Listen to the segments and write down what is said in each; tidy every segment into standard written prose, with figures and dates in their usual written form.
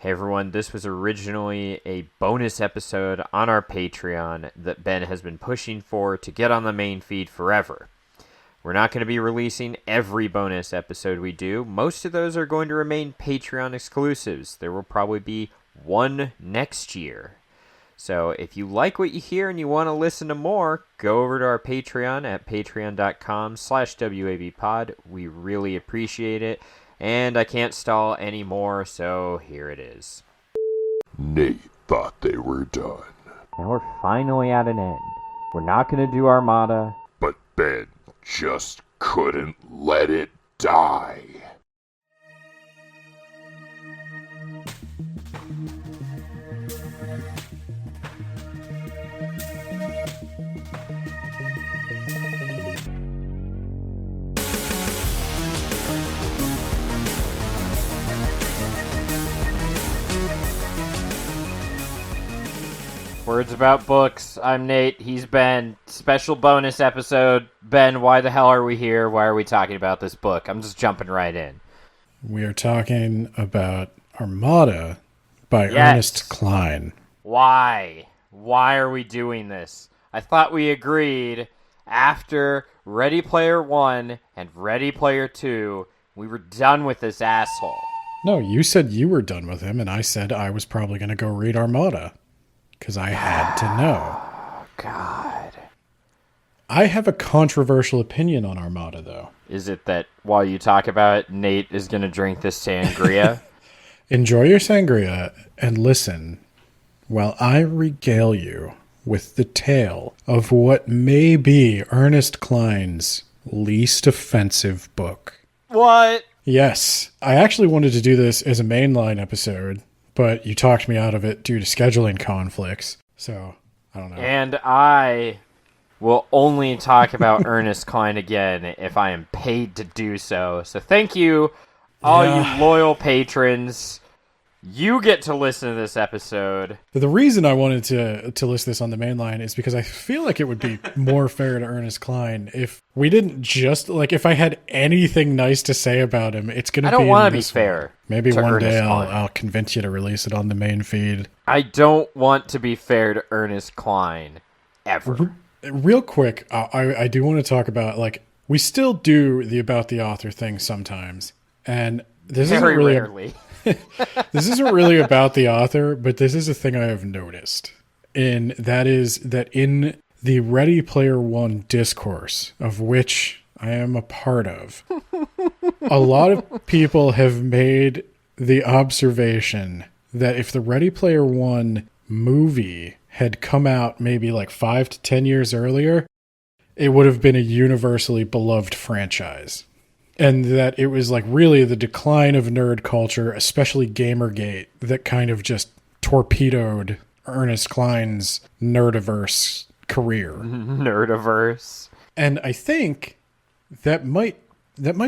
Hey everyone, this was originally a bonus episode on our Patreon that Ben has been pushing for to get on the main feed forever. We're not going to be releasing every bonus episode we do. Most of those are going to remain Patreon exclusives. There will probably be one next year. So if you like what you hear and you want to listen to more, go over to our Patreon at patreon.com/WAVpod. We really appreciate it. And I can't stall anymore, so here it is. Nate thought they were done. Now we're finally at an end. We're not going to do Armada. But Ben just couldn't let it die. Words about books. I'm Nate. He's Ben. Special bonus episode. Ben, why the hell are we here? Why are we talking about this book? I'm just jumping right in. We are talking about Armada by Ernest Cline. Why? Why are we doing this? I thought we agreed after Ready Player 1 and Ready Player 2, we were done with this asshole. No, you said you were done with him, and I said I was probably going to go read Armada. Because I had to know. Oh, God. I have a controversial opinion on Armada, though. Is it that while you talk about it, Nate is going to drink this sangria? Enjoy your sangria and listen while I regale you with the tale of what may be Ernest Cline's least offensive book. What? Yes. I actually wanted to do this as a mainline episode, but you talked me out of it due to scheduling conflicts. So, I don't know. And I will only talk about Ernest Cline again if I am paid to do so. So thank you, all you loyal patrons. You get to listen to this episode. The reason I wanted to list this on the main line is because I feel like it would be more fair to Ernest Cline if we didn't just, like, if I had anything nice to say about him, it's going to be. I don't want to be fair. Maybe one day Cline. I'll convince you to release it on the main feed. I don't want to be fair to Ernest Cline, ever. Real quick, I do want to talk about, like, we still do the About the Author thing sometimes, and this isn't really rarely. This isn't really about the author, but this is a thing I have noticed. And that is that in the Ready Player One discourse, of which I am a part of, a lot of people have made the observation that if the Ready Player One movie had come out maybe like 5 to 10 years earlier, it would have been a universally beloved franchise. And that it was like really the decline of nerd culture, especially Gamergate, that kind of just torpedoed Ernest Cline's nerdiverse career. Nerdiverse. And I think that might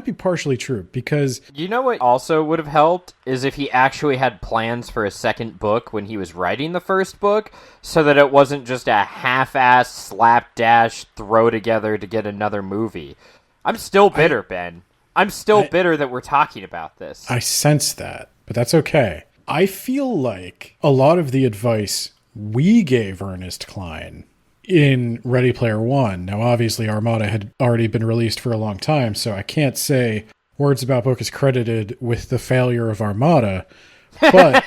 be partially true because... You know what also would have helped is if he actually had plans for a second book when he was writing the first book, so that it wasn't just a half-ass slapdash throw together to get another movie. I'm still bitter, Ben. I'm still bitter that we're talking about this. I sense that, but that's okay. I feel like a lot of the advice we gave Ernest Cline in Ready Player One, now obviously Armada had already been released for a long time, so I can't say Words About Book is credited with the failure of Armada, but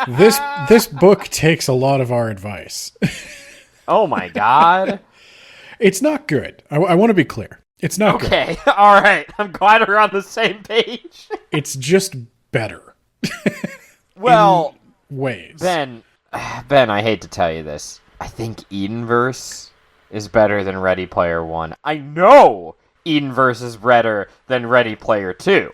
this book takes a lot of our advice. Oh my God. It's not good. I want to be clear. It's not good. Okay, all right. I'm glad we're on the same page. It's just better. Well, in ways. Ben, I hate to tell you this. I think Edenverse is better than Ready Player One. I know Edenverse is better than Ready Player 2.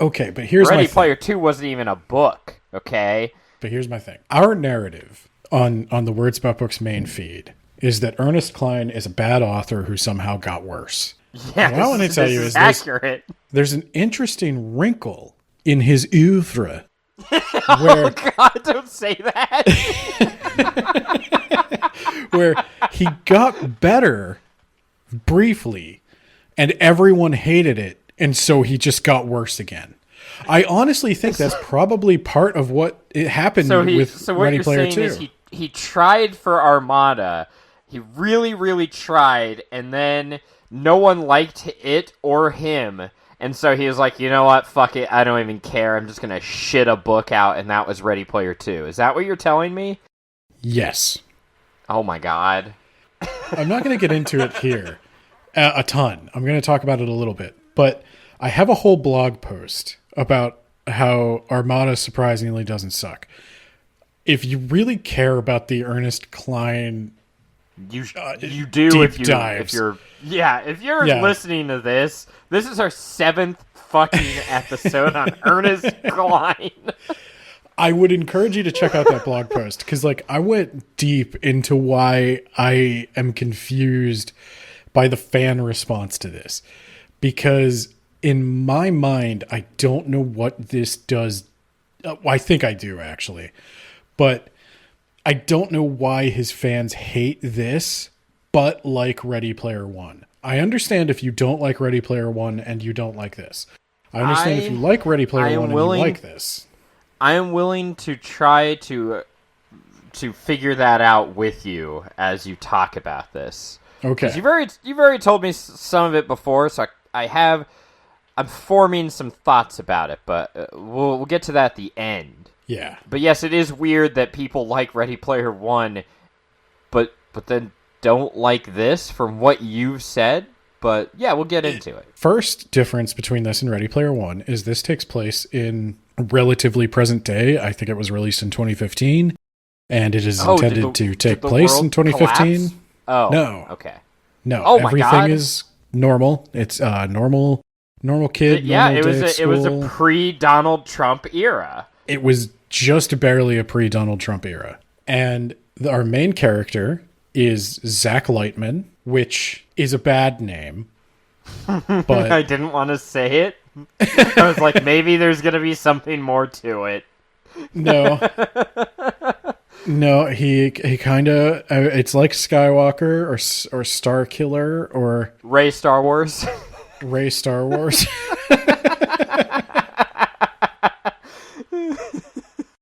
Okay, but here's my thing. Ready Player 2 wasn't even a book, okay? But here's my thing. Our narrative on the Words About Books main feed is that Ernest Cline is a bad author who somehow got worse. Yes, what I want to tell you is accurate. There's an interesting wrinkle in his oeuvre. Oh, God, don't say that. Where he got better briefly, and everyone hated it, and so he just got worse again. I honestly think that's probably part of what it happened with what Ready you're Player saying 2. is he tried for Armada. He really, really tried, and then no one liked it or him. And so he was like, you know what, fuck it, I don't even care. I'm just going to shit a book out, and that was Ready Player 2. Is that what you're telling me? Yes. Oh my god. I'm not going to get into it here a ton. I'm going to talk about it a little bit. But I have a whole blog post about how Armada surprisingly doesn't suck. If you really care about the Ernest Cline You do if dives. you're listening to this. This is our 7th fucking episode on Ernest Cline. I would encourage you to check out that blog post because, like, I went deep into why I am confused by the fan response to this. Because in my mind, I don't know what this does. I think I do, actually. But I don't know why his fans hate this, but like Ready Player One. I understand if you don't like Ready Player One and you don't like this. I understand if you like Ready Player One and you like this. I am willing to try to figure that out with you as you talk about this. Okay. 'Cause you've already told me some of it before, so I'm forming some thoughts about it, but we'll get to that at the end. Yeah. But yes, it is weird that people like Ready Player One, but then don't like this from what you've said. But yeah, we'll get into it. First difference between this and Ready Player One is this takes place in relatively present day. I think it was released in 2015, and it is intended to take place in 2015. Collapse? Oh, no. Okay. No, oh my everything God. is normal. It's normal kid. Yeah, normal it was a pre-Donald Trump era. It was just barely a pre-Donald Trump era. And our main character is Zach Lightman, which is a bad name. But I didn't want to say it. I was like, maybe there's going to be something more to it. No. No, he kind of... it's like Skywalker or Star Killer or... Rey Star Wars. Rey Star Wars.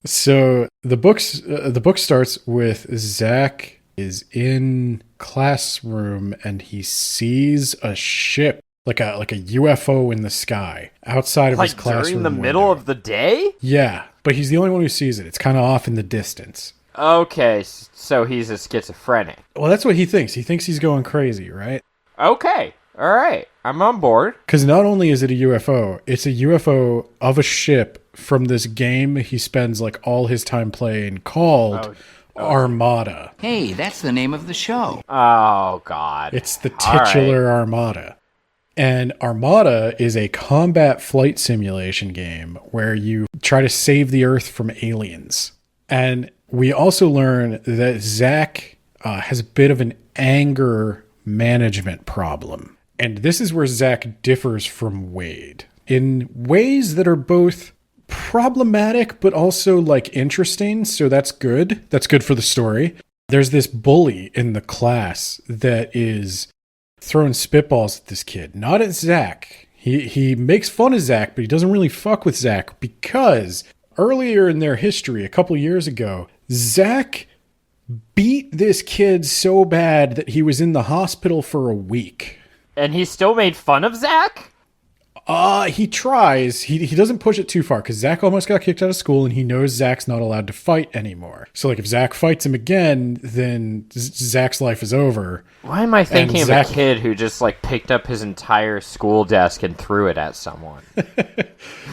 So the book starts with Zach is in classroom and he sees a ship, like a UFO in the sky outside of his classroom during the middle of the day? Yeah, but he's the only one who sees it. It's kind of off in the distance. Okay, so he's a schizophrenic. Well, that's what he thinks. He thinks he's going crazy, right? Okay, all right. I'm on board. Because not only is it a UFO, it's a UFO of a ship from this game he spends like all his time playing called Armada. Hey, that's the name of the show. Oh, God. It's the titular Armada. And Armada is a combat flight simulation game where you try to save the Earth from aliens. And we also learn that Zach has a bit of an anger management problem. And this is where Zach differs from Wade in ways that are both problematic but also like interesting. So that's good. That's good for the story. There's this bully in the class that is throwing spitballs at this kid, not at Zach. He makes fun of Zach, but he doesn't really fuck with Zach because earlier in their history, a couple years ago, Zach beat this kid so bad that he was in the hospital for a week. And he still made fun of Zach? He tries. He doesn't push it too far because Zach almost got kicked out of school and he knows Zach's not allowed to fight anymore. So like if Zach fights him again, then Zach's life is over. Why am I thinking of a kid who just like picked up his entire school desk and threw it at someone?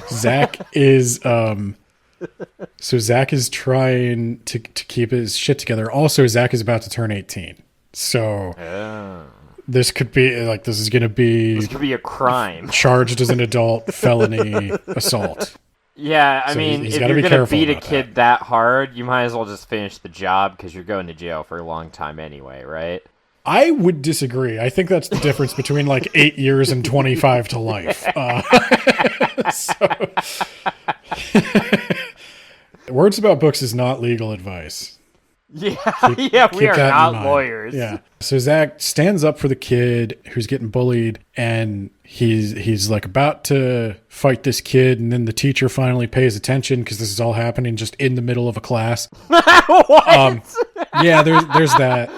Zach is so Zach is trying to keep his shit together. Also, Zach is about to turn 18. So this could be like this could be a crime. Charged as an adult felony assault. Yeah, I mean, if you're going to beat a kid that hard, you might as well just finish the job because you're going to jail for a long time anyway, right? I would disagree. I think that's the difference between like 8 years and 25 to life. Words About Books is not legal advice. Yeah, yeah, we Keep are that in not mind. lawyers. Yeah. So Zach stands up for the kid who's getting bullied, and he's like about to fight this kid, and then the teacher finally pays attention because this is all happening just in the middle of a class. What? Yeah, there's that.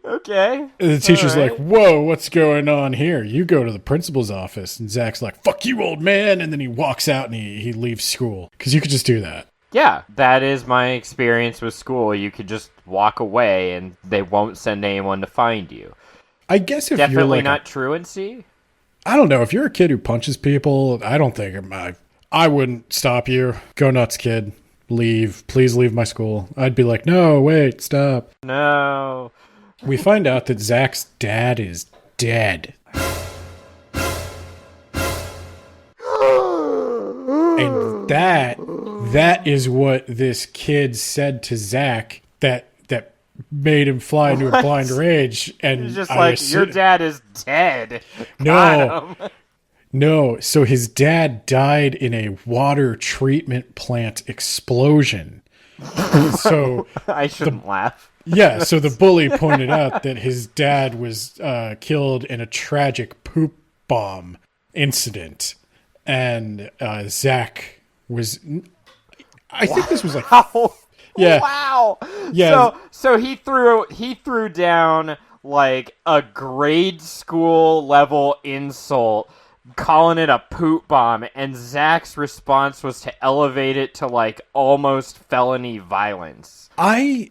Okay. The teacher's All right. like, "Whoa, what's going on here? You go to the principal's office." And Zach's like, "Fuck you, old man," and then he walks out and he leaves school because you could just do that. Yeah, that is my experience with school. You could just walk away and they won't send anyone to find you. I guess if you're Definitely like not truancy. I don't know. If you're a kid who punches people, I don't think I wouldn't stop you. Go nuts, kid. Leave. Please leave my school. I'd be like, no, wait, stop. No. We find out that Zach's dad is dead. And that is what this kid said to Zach that made him fly into a blind rage. And He's just like, your dad is dead. No. No, so his dad died in a water treatment plant explosion. So I shouldn't laugh. yeah, so the bully pointed out that his dad was killed in a tragic poop bomb incident, and Zach was. I think this was like, Oh, yeah, wow. yeah. So he threw down like a grade school level insult, calling it a poop bomb, and Zach's response was to elevate it to like almost felony violence. On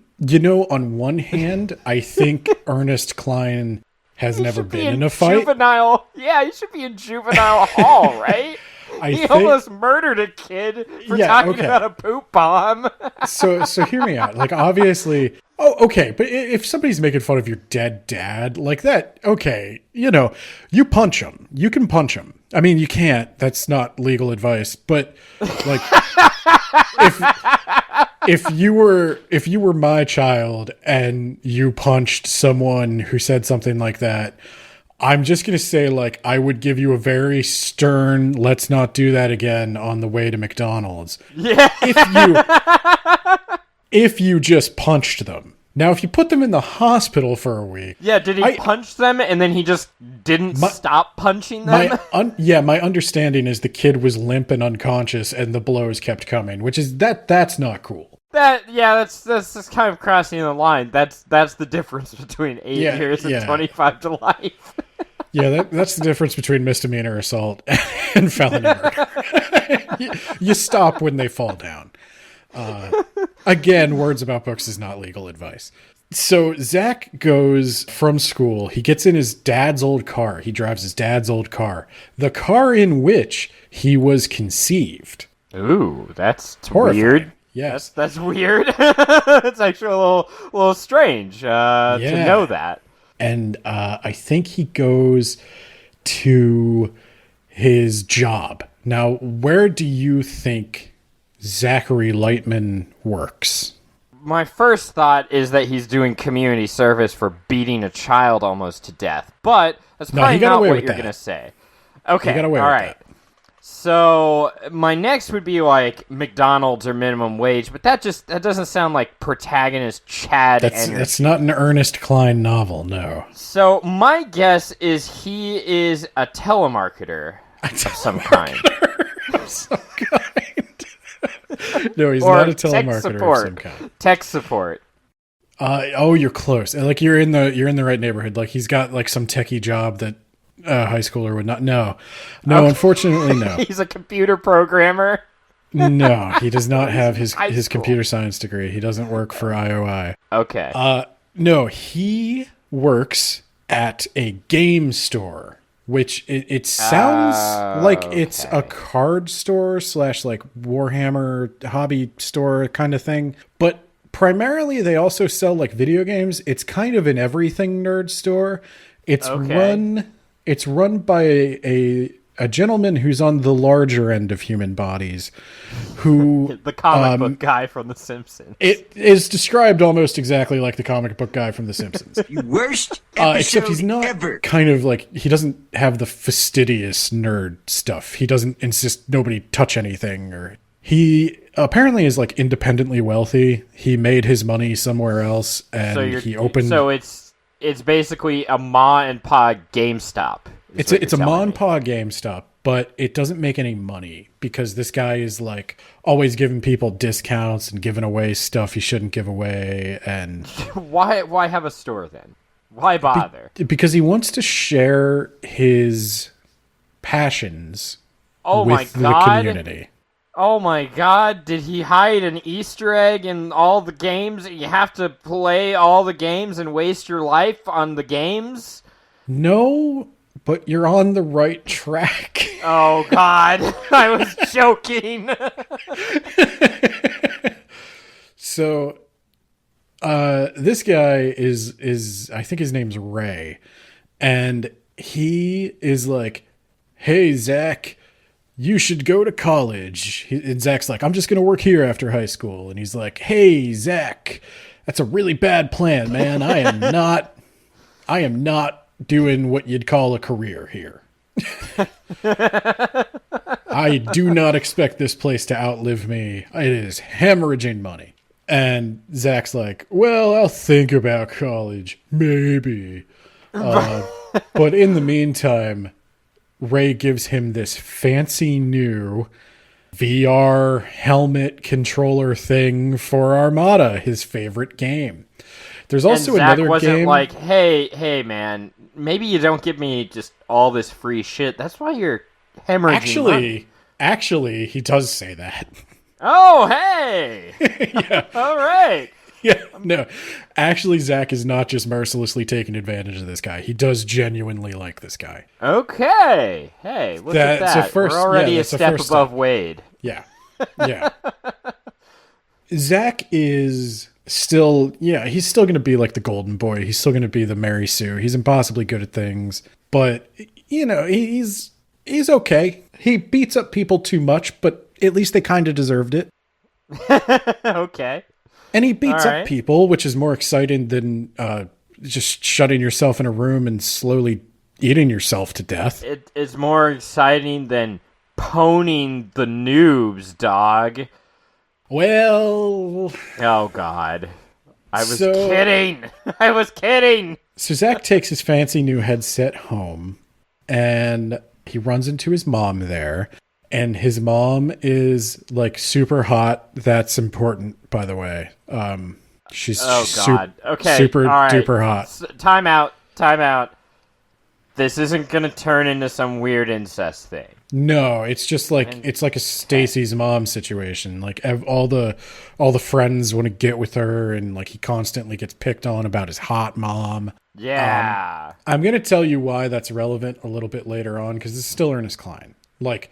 one hand, I think Ernest Cline has never been in a fight. Juvenile, yeah, he should be in juvenile hall, right? He almost murdered a kid for talking about a poop bomb. So hear me out. Like, obviously, okay, but if somebody's making fun of your dead dad like that, okay, you punch him. You can punch him. I mean, you can't. That's not legal advice. But like, if you were my child and you punched someone who said something like that, I'm just going to say, like, I would give you a very stern, let's not do that again on the way to McDonald's. Yeah. If you just punched them. Now, if you put them in the hospital for a week. Yeah, did he punch them and then he just didn't stop punching them? My understanding is the kid was limp and unconscious and the blows kept coming, which is that's not cool. That's just kind of crossing the line. That's the difference between 8 years and 25 to life. Yeah, that's the difference between misdemeanor assault and felony murder. You stop when they fall down. Again, words about books is not legal advice. So Zach goes from school. He gets in his dad's old car. He drives his dad's old car. The car in which he was conceived. Ooh, that's horrifying. Weird. Yes. That's weird. It's actually a little strange to know that. And I think he goes to his job. Now, where do you think Zachary Lightman works? My first thought is that he's doing community service for beating a child almost to death. But that's probably not what you're going to say. Okay, he got away all with right. that. So my next would be like McDonald's or minimum wage, but that doesn't sound like protagonist Chad energy. That's not an Ernest Cline novel, no. So my guess is he is a telemarketer of some kind. No, he's or not a telemarketer of some kind. Tech support. You're close. Like you're in the right neighborhood. Like he's got like some techie job that a high schooler would not. No, okay. Unfortunately, no. He's a computer programmer. No, he does not have his computer science degree. He doesn't work for IOI. Okay. No, he works at a game store, which it sounds like it's a card store / like Warhammer hobby store kind of thing. But primarily they also sell like video games. It's kind of an everything nerd store. It's run by a gentleman who's on the larger end of human bodies, who the comic book guy from The Simpsons. It is described almost exactly like the comic book guy from The Simpsons. Worst episode except he's not ever. Kind of like, he doesn't have the fastidious nerd stuff. He doesn't insist nobody touch anything, or he apparently is like independently wealthy. He made his money somewhere else, and he opened. So it's basically a ma and pa GameStop. It's a ma and pa GameStop, but it doesn't make any money because this guy is like always giving people discounts and giving away stuff he shouldn't give away. And why have a store then? Why bother? Because he wants to share his passions with the community. Oh my god, did he hide an Easter egg in all the games? You have to play all the games and waste your life on the games? No, but you're on the right track. Oh god, I was joking. So, this guy is I think his name's Ray, and he is like, "Hey, Zach, you should go to college." And Zach's like, "I'm just going to work here after high school." And he's like, "Hey, Zach, that's a really bad plan, man. I am not doing what you'd call a career here. I do not expect this place to outlive me. It is hemorrhaging money." And Zach's like, "Well, I'll think about college. Maybe. But in the meantime," Ray gives him this fancy new VR helmet controller thing for Armada, his favorite game. There's also and Zach another wasn't game. Like, hey, man, maybe you don't give me just all this free shit. That's why you're hemorrhaging money. Actually, he does say that. Oh, hey! Yeah. All right. Yeah, no. Actually, Zach is not just mercilessly taking advantage of this guy. He does genuinely like this guy. Okay. Hey, look at that. We're already a step above Wade. Yeah. Yeah. Zach is still, he's still going to be like the golden boy. He's still going to be the Mary Sue. He's impossibly good at things. But, he's okay. He beats up people too much, but at least they kind of deserved it. Okay. And he beats up people, which is more exciting than just shutting yourself in a room and slowly eating yourself to death. It's more exciting than pwning the noobs, dog. Well... Oh, God. I was kidding. I was kidding. So Zach takes his fancy new headset home, and he runs into his mom there. And his mom is like super hot. That's important, by the way. She's super duper hot. Time out. This isn't gonna turn into some weird incest thing. No, it's just like it's like a Stacy's mom situation. Like all the friends want to get with her, and like he constantly gets picked on about his hot mom. Yeah. I'm gonna tell you why that's relevant a little bit later on because this is still Ernest Cline. Like.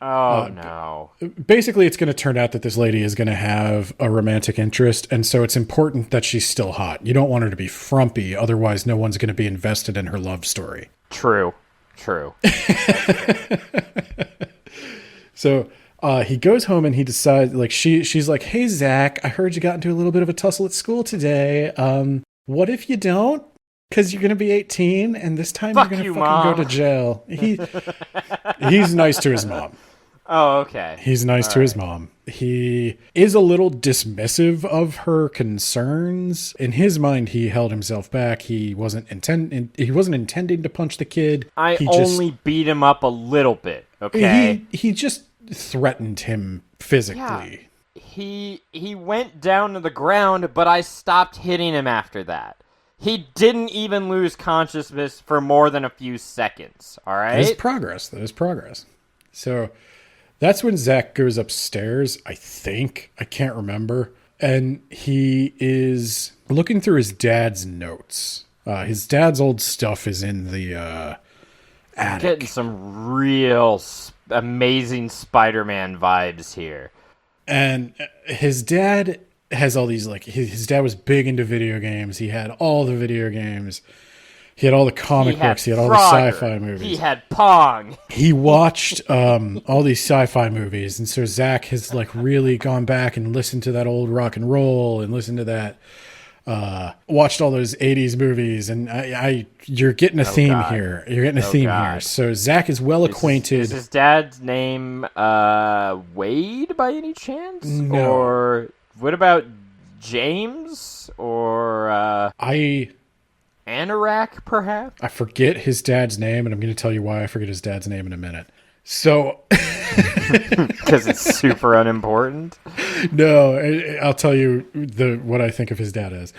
Oh, no. Basically, it's going to turn out that this lady is going to have a romantic interest, and so it's important that she's still hot. You don't want her to be frumpy, otherwise no one's going to be invested in her love story. True. So he goes home and he decides, like, she's like, "Hey, Zach, I heard you got into a little bit of a tussle at school today. What if you don't? Because you're going to be 18, and this time you're going to fucking go to jail." He's nice to his mom. Oh, okay. He's nice to his mom. He is a little dismissive of her concerns. In his mind, he held himself back. He wasn't intending to punch the kid. He only beat him up a little bit. Okay. He just threatened him physically. Yeah. He went down to the ground, but I stopped hitting him after that. He didn't even lose consciousness for more than a few seconds. All right. That is progress. So that's when Zach goes upstairs, I think. I can't remember. And he is looking through his dad's notes. His dad's old stuff is in the attic. Getting some real amazing Spider-Man vibes here. And his dad has all these, like, his dad was big into video games. He had all the video games. He had all the comic books. He had all the sci-fi movies. He had Pong. He watched all these sci-fi movies, and so Zach has like really gone back and listened to that old rock and roll and listened to that watched all those 80s movies, and you're getting a theme God. here. You're getting a theme God. here. So Zach is well acquainted. Is his dad's name Wade by any chance? No. Or what about James? Or Anorak, perhaps? I forget his dad's name, and I'm going to tell you why I forget his dad's name in a minute. So, Because it's super unimportant. no, I'll tell you what I think of his dad as.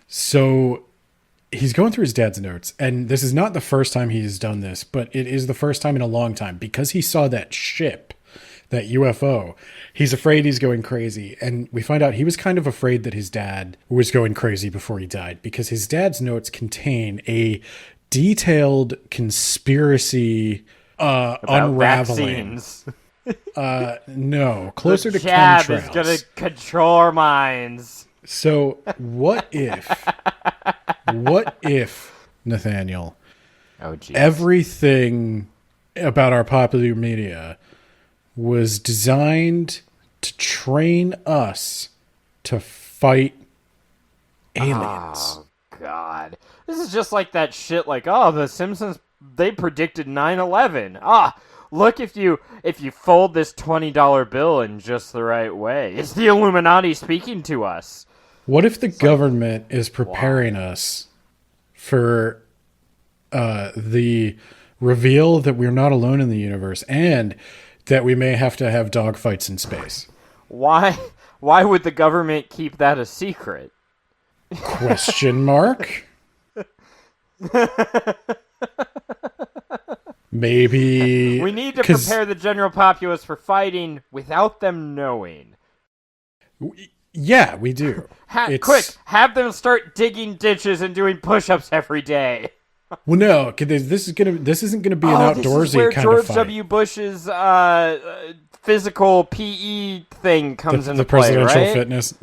So he's going through his dad's notes, and this is not the first time he's done this, but it is the first time in a long time because he saw that ship, that UFO. He's afraid he's going crazy, and we find out he was kind of afraid that his dad was going crazy before he died because his dad's notes contain a detailed conspiracy unraveling. Vaccines. No, closer The to jab chemtrails. is going to control our minds. So what if, Nathaniel, Oh, geez. everything about our popular media was designed to train us to fight aliens? Oh, God. This is just like that shit like, oh, the Simpsons, they predicted 9/11. Look, if you fold this $20 bill in just the right way. It's the Illuminati speaking to us. What if the government is preparing us for the reveal that we're not alone in the universe and that we may have to have dogfights in space? Why would the government keep that a secret? Question mark? Maybe We need to prepare the general populace for fighting without them knowing. Yeah, we do. Quick, have them start digging ditches and doing push-ups every day. Well, no, 'cause this isn't gonna be an outdoorsy this is where kind George of fight. W. Bush's physical PE thing comes into the play, presidential right? fitness.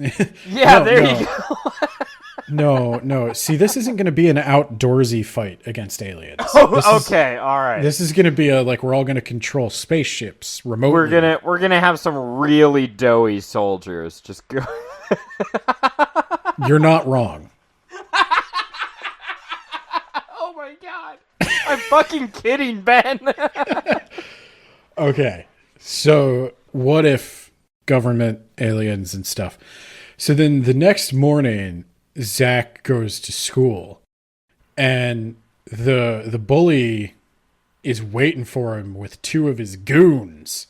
Yeah, No, there no. you go. No. See, this isn't going to be an outdoorsy fight against aliens. Okay, all right. This is going to be we're all going to control spaceships remotely. We're gonna have some really doughy soldiers just go. You're not wrong. Oh my god! I'm fucking kidding, Ben. Okay, so what if government, aliens, and stuff? So then the next morning, Zach goes to school, and the bully is waiting for him with two of his goons.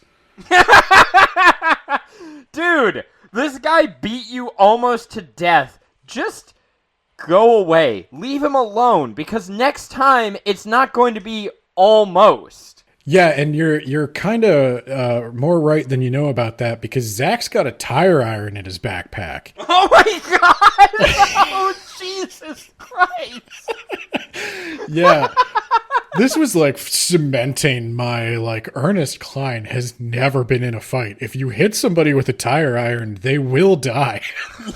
Dude, this guy beat you almost to death. Just go away. Leave him alone, because next time it's not going to be almost. Yeah, and you're kind of more right than you know about that, because Zach's got a tire iron in his backpack. Oh my god! Oh, Jesus Christ! Yeah. This was like cementing my Ernest Cline has never been in a fight. If you hit somebody with a tire iron, they will die.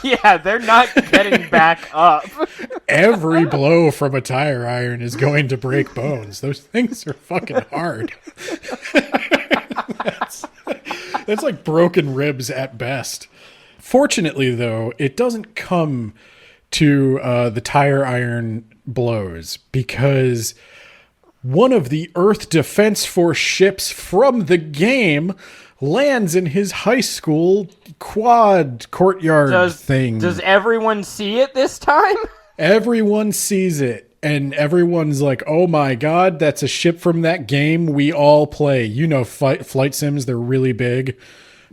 Yeah, they're not getting back up. Every blow from a tire iron is going to break bones. Those things are fucking hard. That's like broken ribs at best. Fortunately, though, it doesn't come to the tire iron blows, because one of the Earth Defense Force ships from the game lands in his high school quad courtyard thing. Does everyone see it this time? Everyone sees it, and everyone's like, oh my god, that's a ship from that game we all play. You know, flight sims, they're really big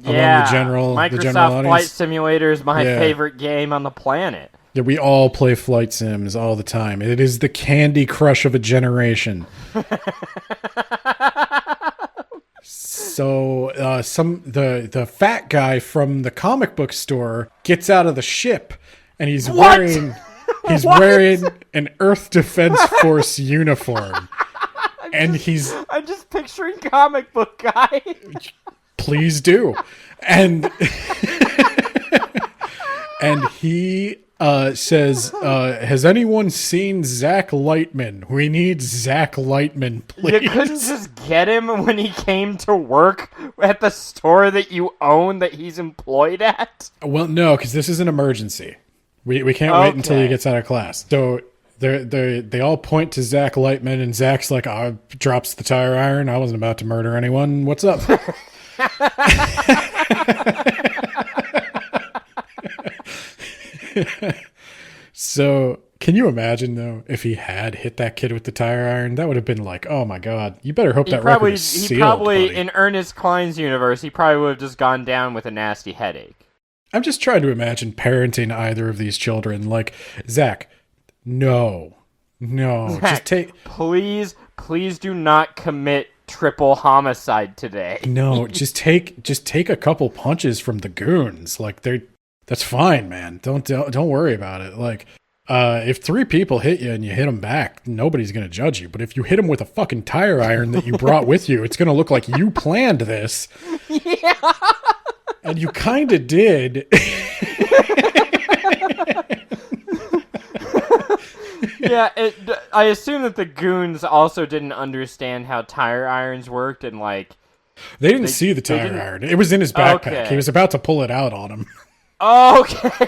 among the general Microsoft Flight audience. Simulator is my favorite game on the planet. Yeah, we all play flight sims all the time. It is the Candy Crush of a generation. So the fat guy from the comic book store gets out of the ship, and he's wearing an Earth Defense Force uniform. I'm just picturing comic book guy. Please do. And and he says, has anyone seen Zach Lightman? We need Zach Lightman, please. You couldn't just get him when he came to work at the store that you own that he's employed at? Well, no, because this is an emergency. We can't wait until he gets out of class. So they all point to Zach Lightman, and Zach's like, drops the tire iron. I wasn't about to murder anyone. What's up? So, can you imagine, though, if he had hit that kid with the tire iron? That would have been like, oh my god, you better hope that record is sealed, he probably, buddy. in Ernest Cline's universe, he probably would have just gone down with a nasty headache. I'm just trying to imagine parenting either of these children. Like, Zach, no, Zach, just take... Please do not commit triple homicide today. No, just take a couple punches from the goons. Like, that's fine, man. Don't worry about it. Like, if 3 people hit you and you hit them back, nobody's going to judge you. But if you hit them with a fucking tire iron that you brought with you, it's going to look like you planned this. Yeah. And you kind of did. Yeah, I assume that the goons also didn't understand how tire irons worked, and like... They didn't see the tire iron. It was in his backpack. Okay. He was about to pull it out on him. Oh, okay.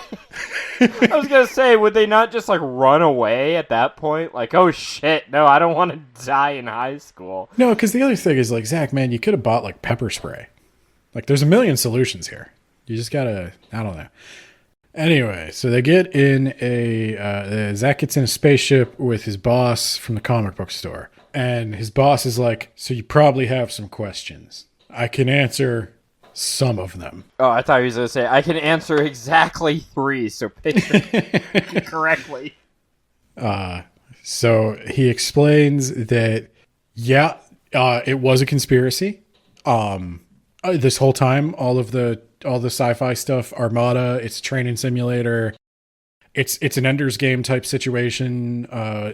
I was going to say, would they not just, like, run away at that point? Like, oh, shit, no, I don't want to die in high school. No, because the other thing is, like, Zach, man, you could have bought, like, pepper spray. Like, there's a million solutions here. You just gotta, I don't know. Anyway, so they get in Zach gets in a spaceship with his boss from the comic book store. And his boss is like, so you probably have some questions. I can answer some of them. Oh, I thought he was going to say, I can answer exactly 3, so picture correctly. So he explains that, it was a conspiracy. This whole time, all the sci-fi stuff, Armada, it's a training simulator. It's an Ender's Game type situation.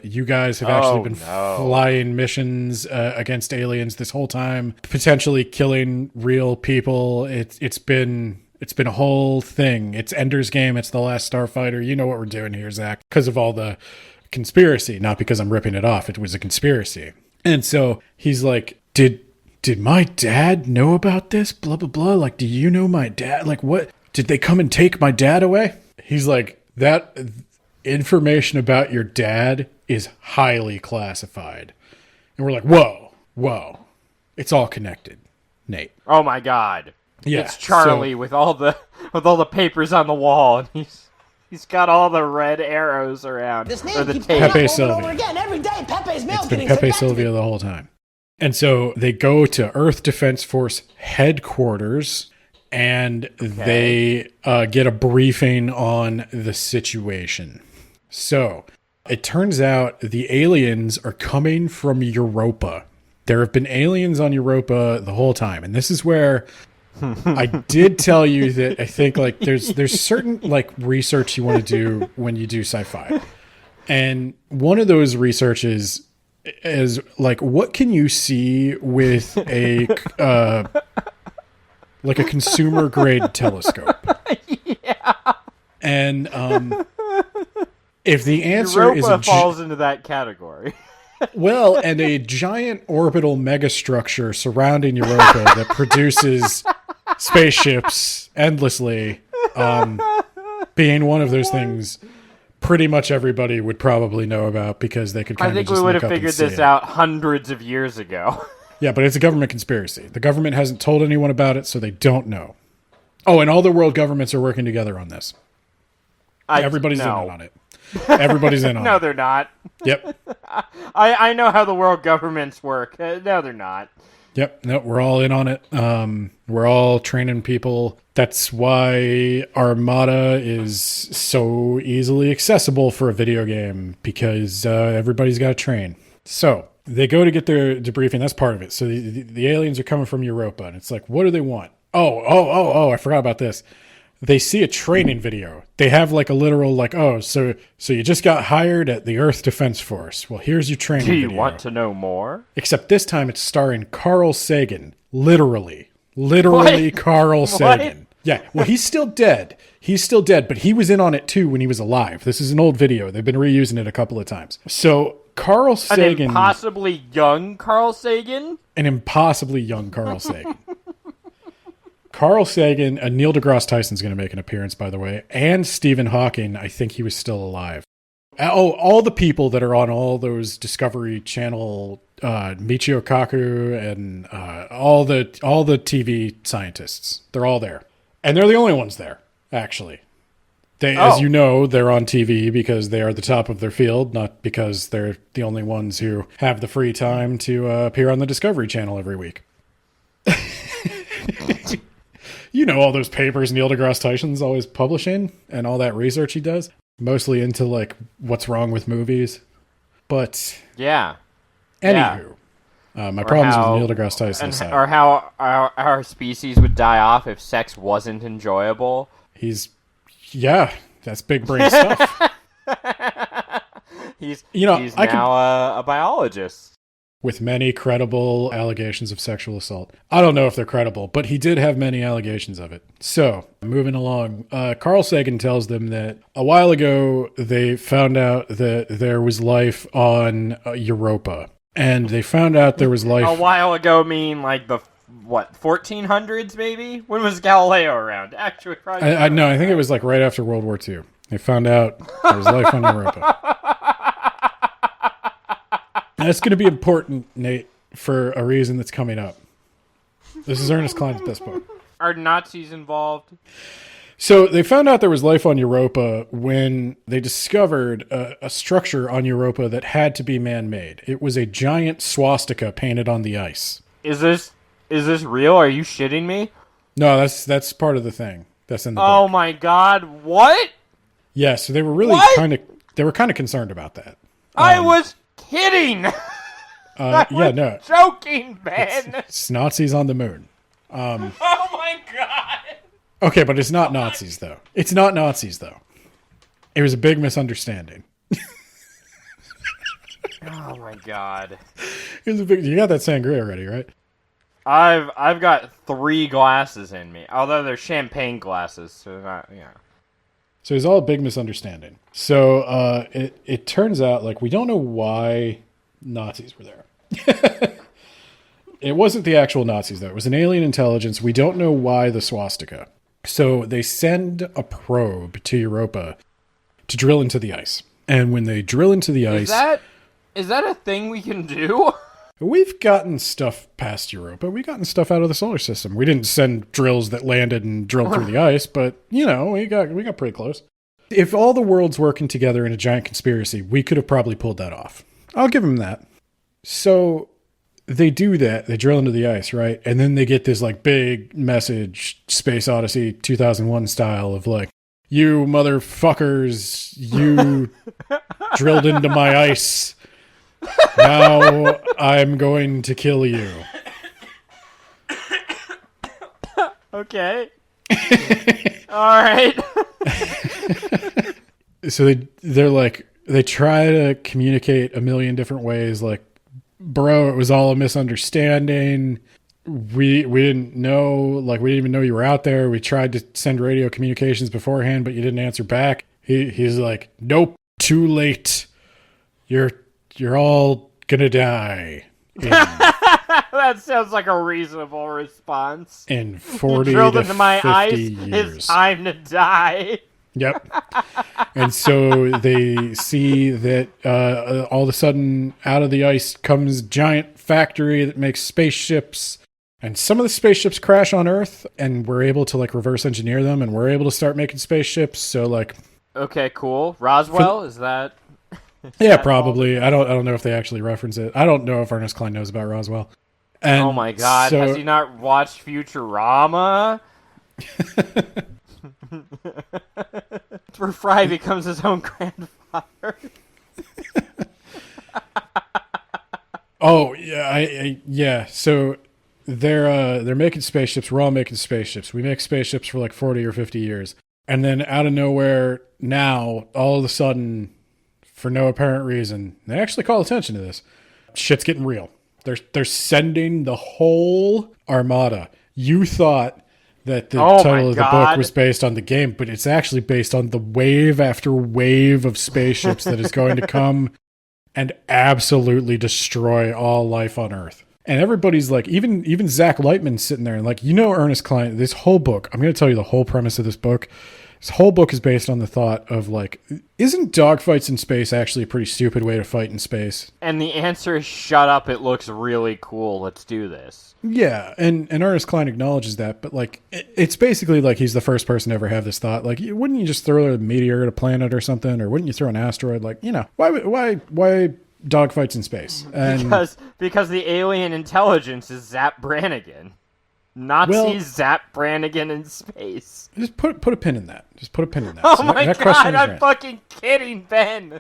You guys have actually been flying missions against aliens this whole time, potentially killing real people. It's been a whole thing. It's Ender's Game. It's The Last Starfighter. You know what we're doing here, Zach, because of all the conspiracy, not because I'm ripping it off. It was a conspiracy. And so he's like, Did my dad know about this? Blah, blah, blah. Like, do you know my dad? Like, what? Did they come and take my dad away? He's like, that information about your dad is highly classified. And we're like, whoa. It's all connected, Nate. Oh my god. Yeah, it's Charlie with all the papers on the wall, and he's got all the red arrows around. This or the name keeps tape. Pepe over Sylvia. and over again. Every day, Pepe's mail's It's been getting Pepe sent back to Sylvia me. the whole time. And so they go to Earth Defense Force headquarters, and they get a briefing on the situation. So it turns out the aliens are coming from Europa. There have been aliens on Europa the whole time. And this is where I did tell you that I think like there's certain like research you want to do when you do sci-fi. And one of those researches is like, what can you see with a like a consumer grade telescope? Yeah. And if the answer Europa is falls into that category. well, and a giant orbital megastructure surrounding Europa that produces spaceships endlessly, being one of those things, pretty much everybody would probably know about because they could kind I of think just we would look have up and figured see this it. out hundreds of years ago. Yeah, but it's a government conspiracy. The government hasn't told anyone about it, so they don't know. Oh, and all the world governments are working together on this. Everybody's in on it. Everybody's in on No, it. they're not. Yep. I know how the world governments work. No, they're not. Yep. No, we're all in on it. We're all training people. That's why Armada is so easily accessible for a video game, because everybody's got to train. So they go to get their debriefing. That's part of it. So the aliens are coming from Europa, and it's like, what do they want? Oh, I forgot about this. They see a training video. They have like a literal like, oh, so you just got hired at the Earth Defense Force. Well, here's your training Do you video. want to know more? Except this time it's starring Carl Sagan. Literally What? Carl Sagan. Yeah, well, he's still dead. He's still dead, but he was in on it too when he was alive. This is an old video. They've been reusing it a couple of times. So Carl Sagan... An impossibly young Carl Sagan? An impossibly young Carl Sagan. Carl Sagan, Neil deGrasse Tyson's going to make an appearance, by the way, and Stephen Hawking, I think he was still alive. Oh, all the people that are on all those Discovery Channel, Michio Kaku, and all the TV scientists, they're all there. And they're the only ones there, actually. As you know, they're on TV because they are the top of their field, not because they're the only ones who have the free time to appear on the Discovery Channel every week. You know all those papers Neil deGrasse Tyson's always publishing and all that research he does, mostly into like what's wrong with movies. But yeah, anywho, my problems with Neil deGrasse Tyson aside, or how our species would die off if sex wasn't enjoyable. That's big brain stuff. He's now a biologist. With many credible allegations of sexual assault. I don't know if they're credible, but he did have many allegations of it. So, moving along, Carl Sagan tells them that a while ago they found out that there was life on Europa. And they found out there was life... A while ago mean like the, 1400s maybe? When was Galileo around? Actually, probably... I think it was like right after World War II. They found out there was life on Europa. That's going to be important, Nate, for a reason that's coming up. This is Ernest Cline's best book. Are Nazis involved? So they found out there was life on Europa when they discovered a structure on Europa that had to be man-made. It was a giant swastika painted on the ice. Is this real? Are you shitting me? No, that's part of the thing. That's in the book. Oh my god, what? Yeah, so they were really kind of concerned about that. I was kidding. Joking, man. It's Nazis on the moon. Oh my god. Okay, but it's not Nazis though. It's not Nazis though. It was a big misunderstanding. Oh my god. You got that sangria already, right? I've got 3 glasses in me, although they're champagne glasses, so not, yeah. So it's all a big misunderstanding. So it turns out, like, we don't know why Nazis were there. It wasn't the actual Nazis, though. It was an alien intelligence. We don't know why the swastika. So they send a probe to Europa to drill into the ice. And when they drill into the ice... Is that a thing we can do? We've gotten stuff past Europa. We've gotten stuff out of the solar system. We didn't send drills that landed and drilled through the ice, but, you know, we got pretty close. If all the world's working together in a giant conspiracy, we could have probably pulled that off. I'll give them that. So they do that. They drill into the ice, right? And then they get this, like, big message, Space Odyssey 2001 style of, like, you motherfuckers, you drilled into my ice. Now I'm going to kill you. Okay. All right. So they're like, they try to communicate a million different ways. Like, bro, it was all a misunderstanding. We didn't know, like, we didn't even know you were out there. We tried to send radio communications beforehand, but you didn't answer back. He's like, nope, too late. You're all gonna die. That sounds like a reasonable response. In 40 drilled to into my 50 eyes, years. it's time to die. Yep. And so they see that all of a sudden out of the ice comes a giant factory that makes spaceships. And some of the spaceships crash on Earth, and we're able to, like, reverse engineer them, and we're able to start making spaceships. So, like... Okay, cool. Roswell, is that... Yeah, probably. I don't know if they actually reference it. I don't know if Ernest Cline knows about Roswell. And oh my god, so, has he not watched Futurama? Where Fry becomes his own grandfather. Oh yeah, yeah. So they're making spaceships. We're all making spaceships. We make spaceships for like 40 or 50 years, and then out of nowhere, now all of a sudden, for no apparent reason, they actually call attention to this. Shit's getting real. They're sending the whole Armada. You thought that the Oh title my of the book God. was based on the game, but it's actually based on the wave after wave of spaceships that is going to come and absolutely destroy all life on Earth. And everybody's like, even Zach Lightman's sitting there and like, Ernest Cline, this whole book, I'm going to tell you the whole premise of this book. This whole book is based on the thought of like, isn't dogfights in space actually a pretty stupid way to fight in space? And the answer is shut up, it looks really cool, let's do this. Yeah, and Ernest Cline acknowledges that, but like, it's basically like he's the first person to ever have this thought. Like, wouldn't you just throw a meteor at a planet or something? Or wouldn't you throw an asteroid? Like, why dogfights in space? And Because the alien intelligence is Zap Brannigan. Nazis Zap Brannigan in space. just put a pin in that. Just put a pin in that. Oh So my that question god, is I'm right. fucking kidding, Ben.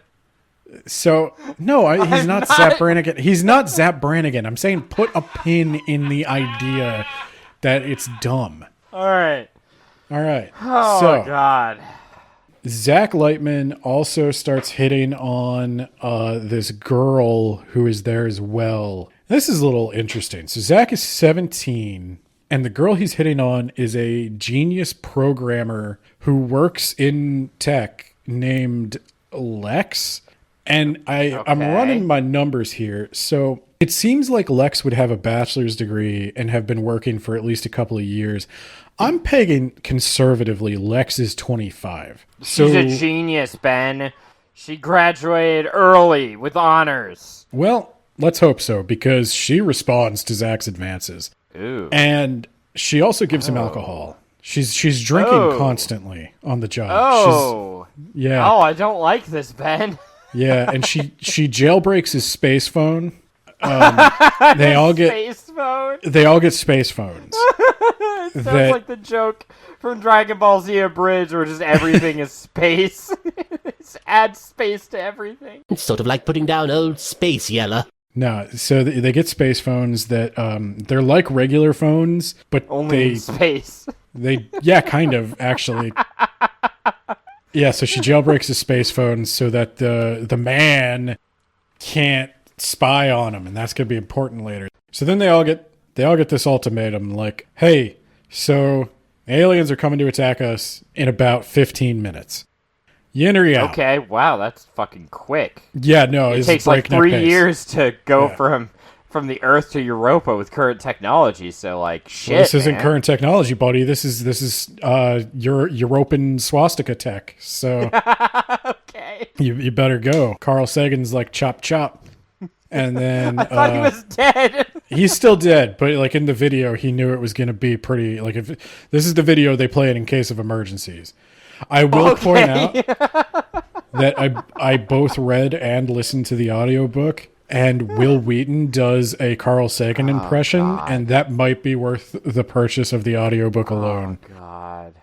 So no, he's I'm not not- Zap Brannigan. He's not Zap Brannigan. I'm saying put a pin in the idea that it's dumb. Alright. All right. Oh so god. Zach Lightman also starts hitting on this girl who is there as well. This is a little interesting. So Zach is 17, and the girl he's hitting on is a genius programmer who works in tech named Lex. And I'm running my numbers here. So it seems like Lex would have a bachelor's degree and have been working for at least a couple of years. I'm pegging conservatively Lex is 25. So, She's a genius, Ben. She graduated early with honors. well, let's hope so, because she responds to Zach's advances. Ooh. And she also gives him alcohol. She's drinking constantly on the job. Oh. Yeah. Oh, I don't like this, Ben. Yeah, and she jailbreaks his space phone. They all get Space phone. space phones. Sounds like the joke from Dragon Ball Z Abridged where just everything is space. Just add space to everything. It's sort of like putting down old Space Yella. No, so they get space phones that they're like regular phones, but Only in space. yeah, kind of actually. Yeah, so she jailbreaks his space phones so that the man can't spy on him, and that's gonna be important later. So then they all get this ultimatum, like, hey, so aliens are coming to attack us in about 15 minutes. You in or you out? Okay, wow, that's fucking quick. Yeah, no, It it's takes like breakneck 3 pace. years to go Yeah. from the Earth to Europa with current technology. So like shit. Well, this isn't man. current technology, buddy. This is European swastika tech. So Okay. you better go. Carl Sagan's like chop chop, and then I thought he was dead. he's still dead. But like in the video, he knew it was going to be pretty. Like if this is the video they play it in case of emergencies. I will point out that I both read and listened to the audiobook. And Will Wheaton does a Carl Sagan impression, and that might be worth the purchase of the audiobook alone. Oh god.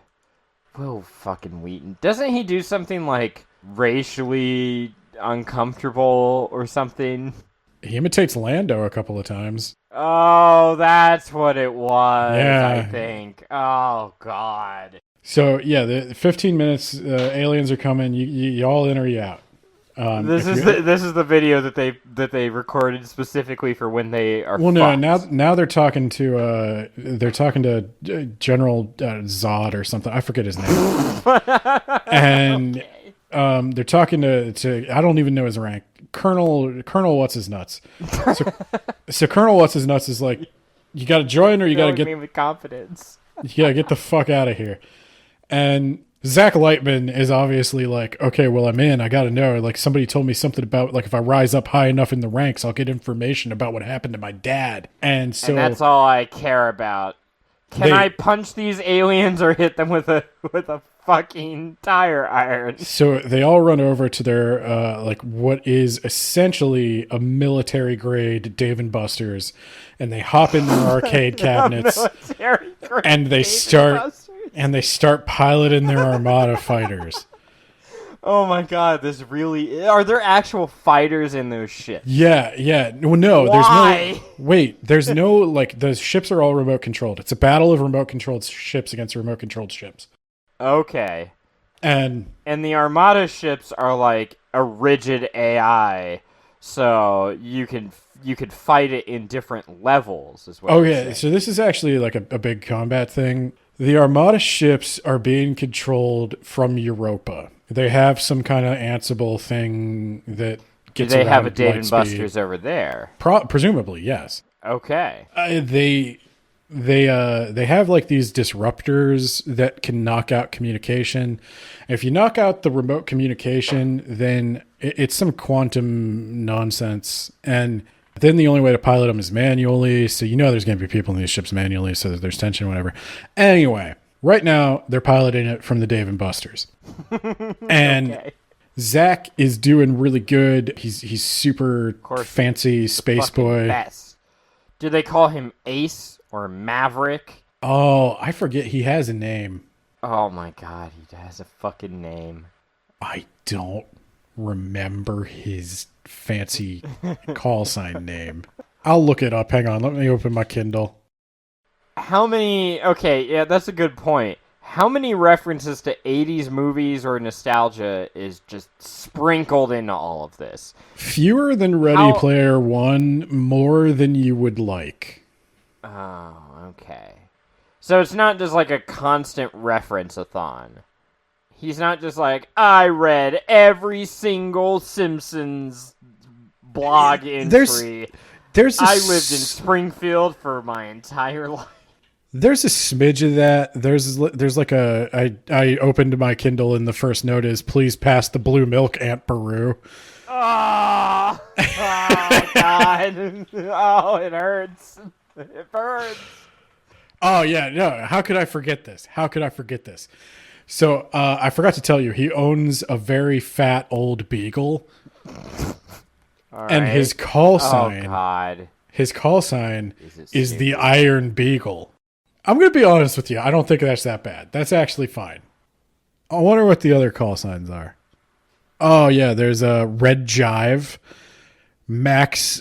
Will fucking Wheaton. Doesn't he do something like racially uncomfortable or something? He imitates Lando a couple of times. Oh, that's what it was, Yeah. I think. Oh god. So yeah, the 15 minutes, aliens are coming. You all in or you out? This is the video that they recorded specifically for when they are. Well, no, fucked. now they're talking to General Zod or something. I forget his name. And they're talking to I don't even know his rank. Colonel what's his nuts. So Colonel what's his nuts is like, you got to join or you got to Filling me with confidence. get the fuck out of here. And Zach Lightman is obviously like, okay, well, I'm in. I got to know. Like, somebody told me something about, like, if I rise up high enough in the ranks, I'll get information about what happened to my dad. And so And that's all I care about. Can I punch these aliens or hit them with a fucking tire iron? So they all run over to their, like, what is essentially a military grade Dave and Buster's, and they hop in their arcade cabinets, Military-grade and they Dave start Buster's. and they start piloting their Armada fighters. Oh my god, this really... Are there actual fighters in those ships? Yeah. Well, no, Why? there's no, like, the ships are all remote controlled. It's a battle of remote controlled ships against remote controlled ships. Okay. And And the Armada ships are like a rigid AI, so you could fight it in different levels as well. okay, so this is actually like a big combat thing. The Armada ships are being controlled from Europa. They have some kind of Ansible thing that Do gets they around have a Dave and Lightspeed. Buster's over there? Presumably, yes. Okay. They have like these disruptors that can knock out communication. If you knock out the remote communication, then it's some quantum nonsense, and then the only way to pilot them is manually. So there's going to be people in these ships manually, so that there's tension, whatever. Anyway, right now they're piloting it from the Dave and Buster's, and Okay. Zach is doing really good. He's super fancy space Fucking boy. best. Do they call him Ace or Maverick? Oh, I forget he has a name. Oh my god, he has a fucking name. I don't remember his fancy call sign name. I'll look it up. Hang on. Let me open my Kindle. How many... Okay, yeah, that's a good point. How many references to 80s movies or nostalgia is just sprinkled into all of this? Fewer than Ready Player One, more than you would like. Oh, okay. So it's not just like a constant reference-a-thon. He's not just like, I read every single Simpsons blog entry. I lived in Springfield for my entire life. There's a smidge of that. There's like I opened my Kindle and the first note is, please pass the blue milk, Aunt Beru. Oh, God. Oh, it hurts. It burns. Oh, yeah. No, how could I forget this? So I forgot to tell you, he owns a very fat old beagle. And his call sign, oh, God. His call sign is the Iron Beagle. I'm going to be honest with you. I don't think that's that bad. That's actually fine. I wonder what the other call signs are. Oh, yeah. There's a Red Jive, Max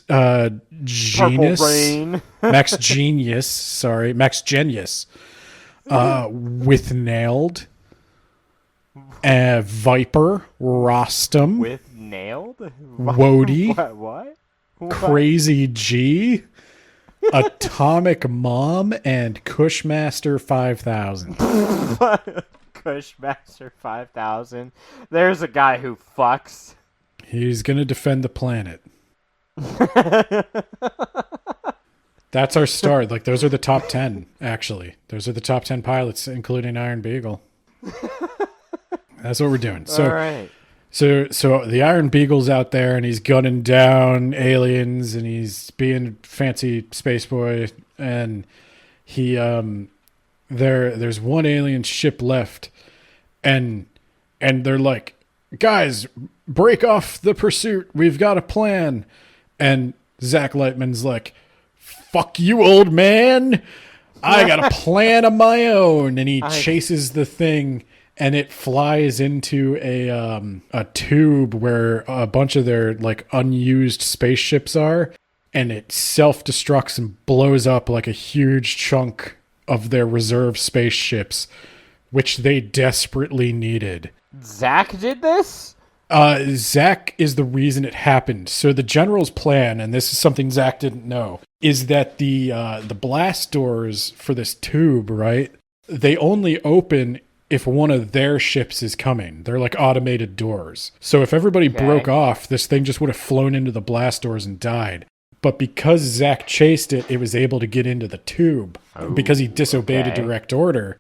Genius. Max Genius. Sorry. Max Genius. With Nailed. Viper. Rostam. With Nailed? Wody. What? Crazy G. Atomic Mom, and Cushmaster 5000. Cushmaster 5000. There's a guy who fucks. He's gonna defend the planet. That's our start. Like, those are the top 10, actually. Those are the top 10 pilots, including Iron Beagle. That's what we're doing. So, all right. So the Iron Beagle's out there, and he's gunning down aliens, and he's being a fancy space boy, and he there's one alien ship left, and they're like, guys, break off the pursuit. We've got a plan. And Zach Lightman's like, fuck you, old man. I got a plan of my own. And he chases the thing, and it flies into a tube where a bunch of their like unused spaceships are, and it self-destructs and blows up like a huge chunk of their reserve spaceships, which they desperately needed. Zach did this? Zach is the reason it happened. So the general's plan, and this is something Zach didn't know, is that the blast doors for this tube, right? They only open if one of their ships is coming. They're like automated doors. So if everybody broke off, this thing just would have flown into the blast doors and died. But because Zach chased it, it was able to get into the tube. Because he disobeyed a direct order.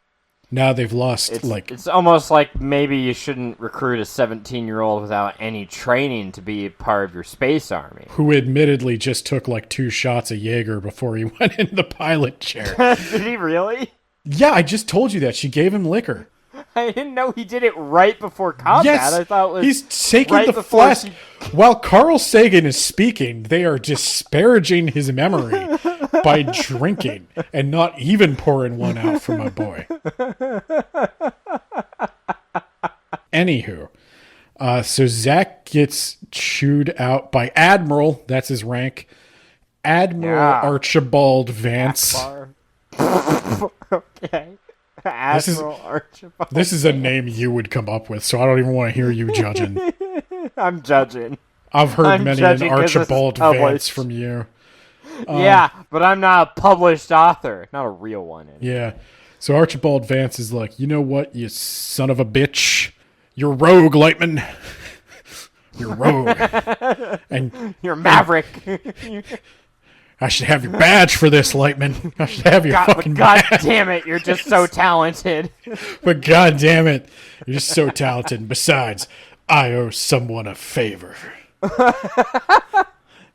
Now they've lost, It's almost like maybe you shouldn't recruit a 17-year-old without any training to be part of your space army. Who admittedly just took like 2 shots of Jaeger before he went in the pilot chair. Did he really? Yeah, I just told you that. She gave him liquor. I didn't know he did it right before combat. Yes, I thought it was he's taking right the flask. While Carl Sagan is speaking, they are disparaging his memory by drinking and not even pouring one out for my boy. Anywho, so Zach gets chewed out by Admiral, that's his rank, Admiral Archibald Vance. Okay. Archibald. This is a name you would come up with, so I don't even want to hear you judging. I'm judging. I've heard many an Archibald Vance from you. Yeah, but I'm not a published author. Not a real one. Anyway. Yeah. So Archibald Vance is like, you know what, you son of a bitch. You're rogue, Lightman. You're rogue. And You're Maverick. I should have your badge for this, Lightman. I should have your fucking God badge. damn it, you're just so talented. But god damn it, you're just so talented. And besides, I owe someone a favor.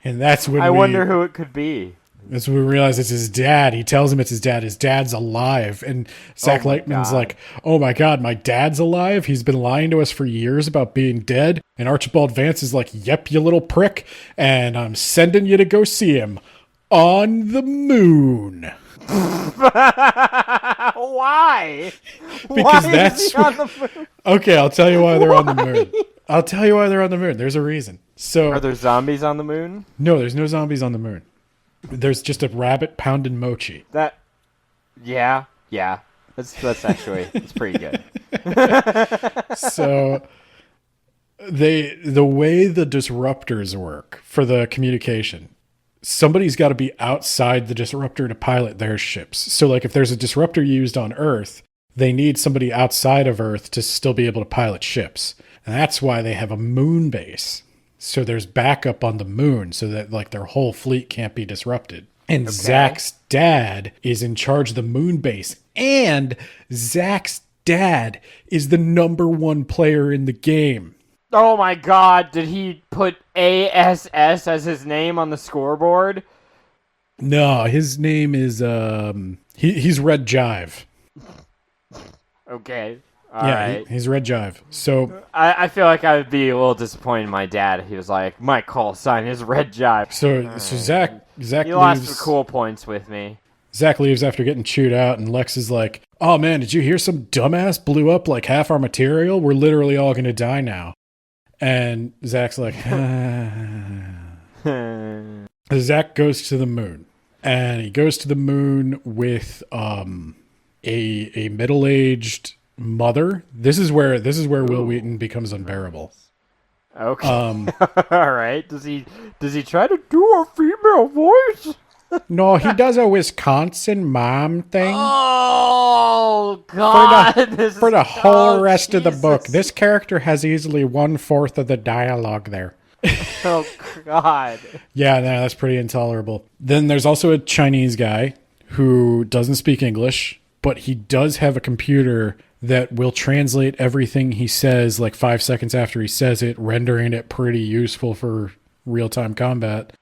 And that's when I wonder who it could be. That's when we realize it's his dad. He tells him it's his dad. His dad's alive. And Zach Oh my Lightman's God. like, oh my God, my dad's alive? He's been lying to us for years about being dead. And Archibald Vance is like, yep, you little prick. And I'm sending you to go see him on the moon. Why? Because Why that's is he on the moon? Okay, I'll tell you why they're on the moon. I'll tell you why they're on the moon. There's a reason. So Are there zombies on the moon? no, there's no zombies on the moon. There's just a rabbit pounding mochi. Yeah. That's actually it's pretty good. So the way the disruptors work for the communication, somebody's got to be outside the disruptor to pilot their ships. So like if there's a disruptor used on Earth, they need somebody outside of Earth to still be able to pilot ships. And that's why they have a moon base. So there's backup on the moon so that like their whole fleet can't be disrupted. And Zach's dad is in charge of the moon base. And Zach's dad is the #1 player in the game. Oh my God! Did he put ASS as his name on the scoreboard? No, his name is he's Red Jive. Okay. All right. He's Red Jive. So I feel like I would be a little disappointed in my dad if he was like, my call sign is Red Jive. so Zach You lost leaves. some cool points with me. Zach leaves after getting chewed out, and Lex is like, "Oh man, did you hear some dumbass blew up like half our material? We're literally all gonna die now." And Zach's like, Zach goes to the moon, and he goes to the moon with a middle-aged mother. This is where Will Wheaton becomes unbearable. Okay. All right. Does he try to do a female voice? No, he does a Wisconsin mom thing. Oh God! For the whole rest of the book, this character has easily 1/4 of the dialogue there. Oh God! Yeah, no, that's pretty intolerable. Then there's also a Chinese guy who doesn't speak English, but he does have a computer that will translate everything he says like 5 seconds after he says it, rendering it pretty useful for real-time combat.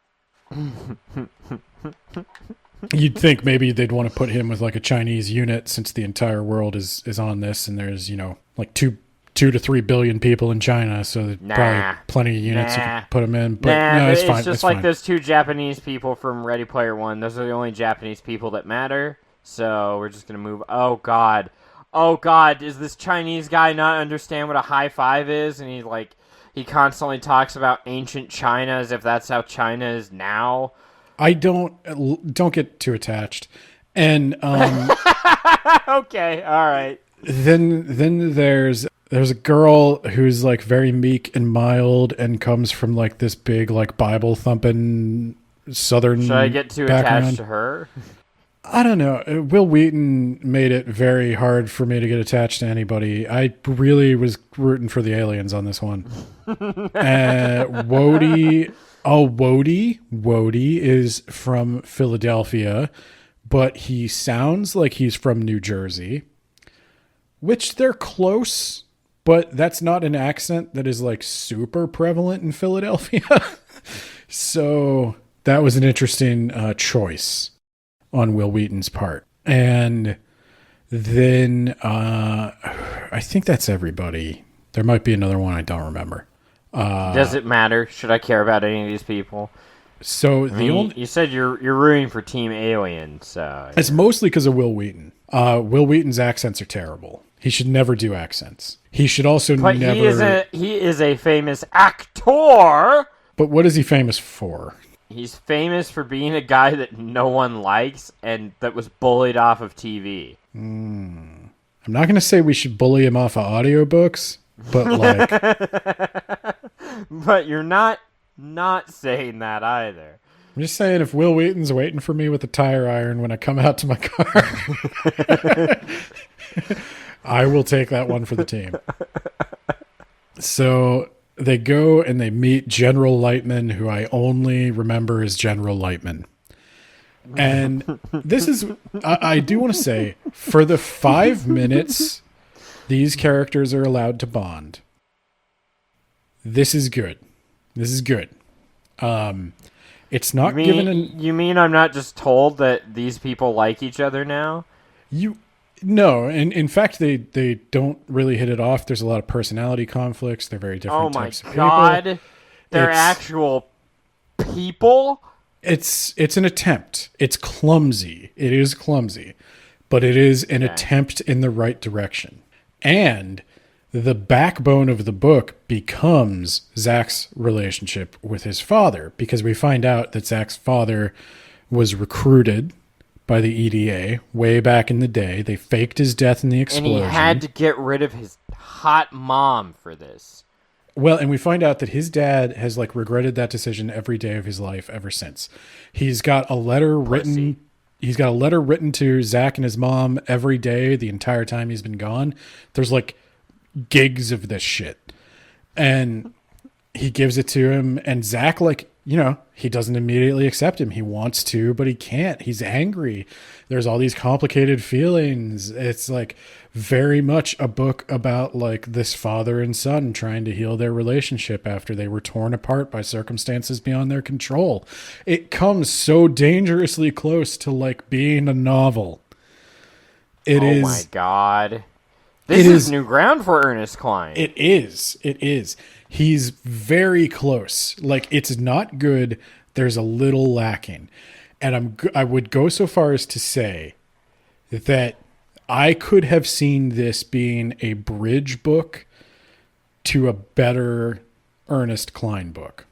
You'd think maybe they'd want to put him with like a Chinese unit since the entire world is on this, and there's, like 2 to 3 billion people in China, so there's probably plenty of units you could put him in. But no, it's fine. It's just it's like fine. those 2 Japanese people from Ready Player One. Those are the only Japanese people that matter. So we're just gonna move. Oh God! Does this Chinese guy not understand what a high five is? And he constantly talks about ancient China as if that's how China is now. I don't get too attached. And Okay, all right. then there's a girl who's like very meek and mild and comes from like this big like Bible thumping southern Should I get too background. attached to her? I don't know. Will Wheaton made it very hard for me to get attached to anybody. I really was rooting for the aliens on this one. Wody is from Philadelphia, but he sounds like he's from New Jersey, which they're close, but that's not an accent that is like super prevalent in Philadelphia. So that was an interesting choice on Will Wheaton's part. And then I think that's everybody. There might be another one I don't remember. Does it matter? Should I care about any of these people? So You said you're rooting for Team Alien, so it's mostly because of Will Wheaton. Will Wheaton's accents are terrible. He should never do accents. He should also but never. he is a famous actor. But what is he famous for? He's famous for being a guy that no one likes and that was bullied off of TV. I'm not going to say we should bully him off of audiobooks, but like, But you're not saying that either. I'm just saying, if Will Wheaton's waiting for me with a tire iron when I come out to my car, I will take that one for the team. So they go and they meet General Lightman, who I only remember as General Lightman. And this is, I do want to say, for the 5 minutes these characters are allowed to bond, this is good. This is good. It's not You mean I'm not just told that these people like each other now? No, and in fact, they don't really hit it off. There's a lot of personality conflicts. They're very different types of people. Oh my god, they're actual people? It's an attempt. It's clumsy. It is clumsy, but it is an attempt in the right direction. And the backbone of the book becomes Zach's relationship with his father, because we find out that Zach's father was recruited by the EDA way back in the day. They faked his death in the explosion. And he had to get rid of his hot mom for this. Well, and we find out that his dad has regretted that decision every day of his life ever since. He's got a letter written. He's got a letter written to Zach and his mom every day the entire time he's been gone. There's gigs of this shit, and he gives it to him, and Zach, he doesn't immediately accept him. He wants to, but he can't. He's angry. There's all these complicated feelings. It's very much a book about this father and son trying to heal their relationship after they were torn apart by circumstances beyond their control. It comes so dangerously close to being a novel. It is. Oh my god. This is new ground for Ernest Cline. It is. It is. He's very close. It's not good. There's a little lacking. And I would go so far as to say that I could have seen this being a bridge book to a better Ernest Cline book.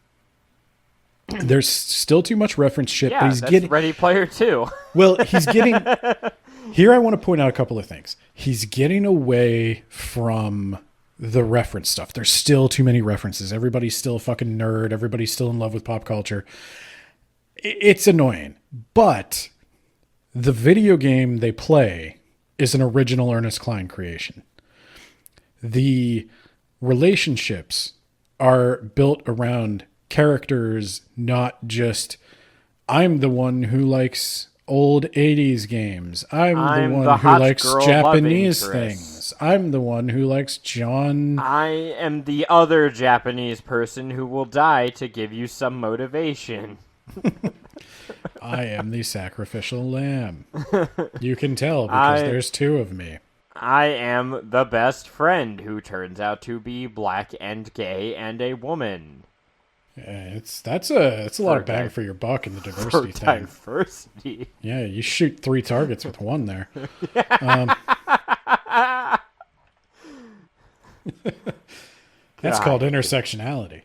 There's still too much reference shit, but he's getting Ready Player 2. Well, he's getting here I want to point out a couple of things. He's getting away from the reference stuff. There's still too many references. Everybody's still a fucking nerd. Everybody's still in love with pop culture. It's annoying. But the video game they play is an original Ernest Cline creation. The relationships are built around characters, not just, I'm the one who likes old 80s games. I'm the one who likes Japanese things. I'm the one who likes John. I am the other Japanese person who will die to give you some motivation. I am the sacrificial lamb. You can tell because there's two of me. I am the best friend who turns out to be black and gay and a woman. That's a lot of bang for your buck in the diversity thing. Diversity. Yeah, you shoot 3 targets with one there. That's called intersectionality.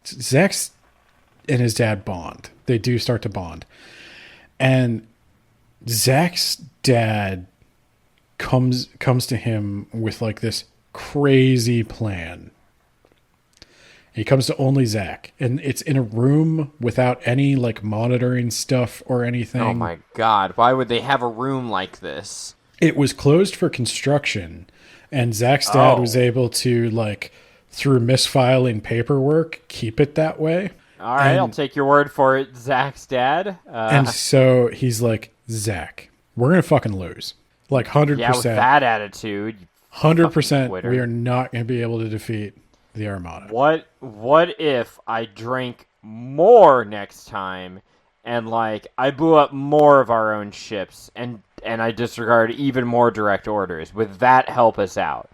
Zach's and his dad bond. They do start to bond. And Zach's dad comes to him with this crazy plan. He comes to only Zach, and it's in a room without any monitoring stuff or anything. Oh my god, why would they have a room like this? It was closed for construction, and Zach's dad was able to through misfiling paperwork keep it that way. All right, I'll take your word for it, Zach's dad. And so he's like, Zach, we're going to fucking lose. 100%. Yeah, with that attitude. 100% we are not going to be able to defeat the Armada. What if I drink more next time and I blew up more of our own ships and I disregard even more direct orders? Would that help us out?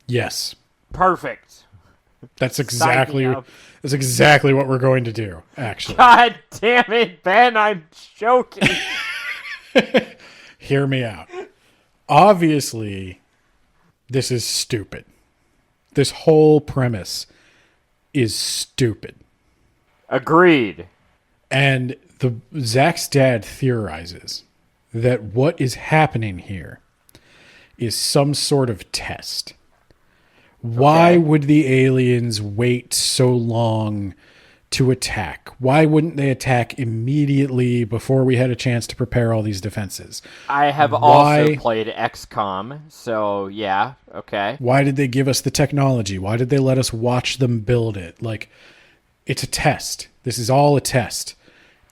Yes. Perfect. That's exactly what we're going to do, actually. God damn it, Ben, I'm joking. Hear me out. Obviously, this is stupid. This whole premise is stupid. Agreed. And Zach's dad theorizes that what is happening here is some sort of test. Why would the aliens wait so long to attack? Why wouldn't they attack immediately before we had a chance to prepare all these defenses? I have also played XCOM, so yeah, okay. Why did they give us the technology? Why did they let us watch them build it? Like, it's a test. This is all a test.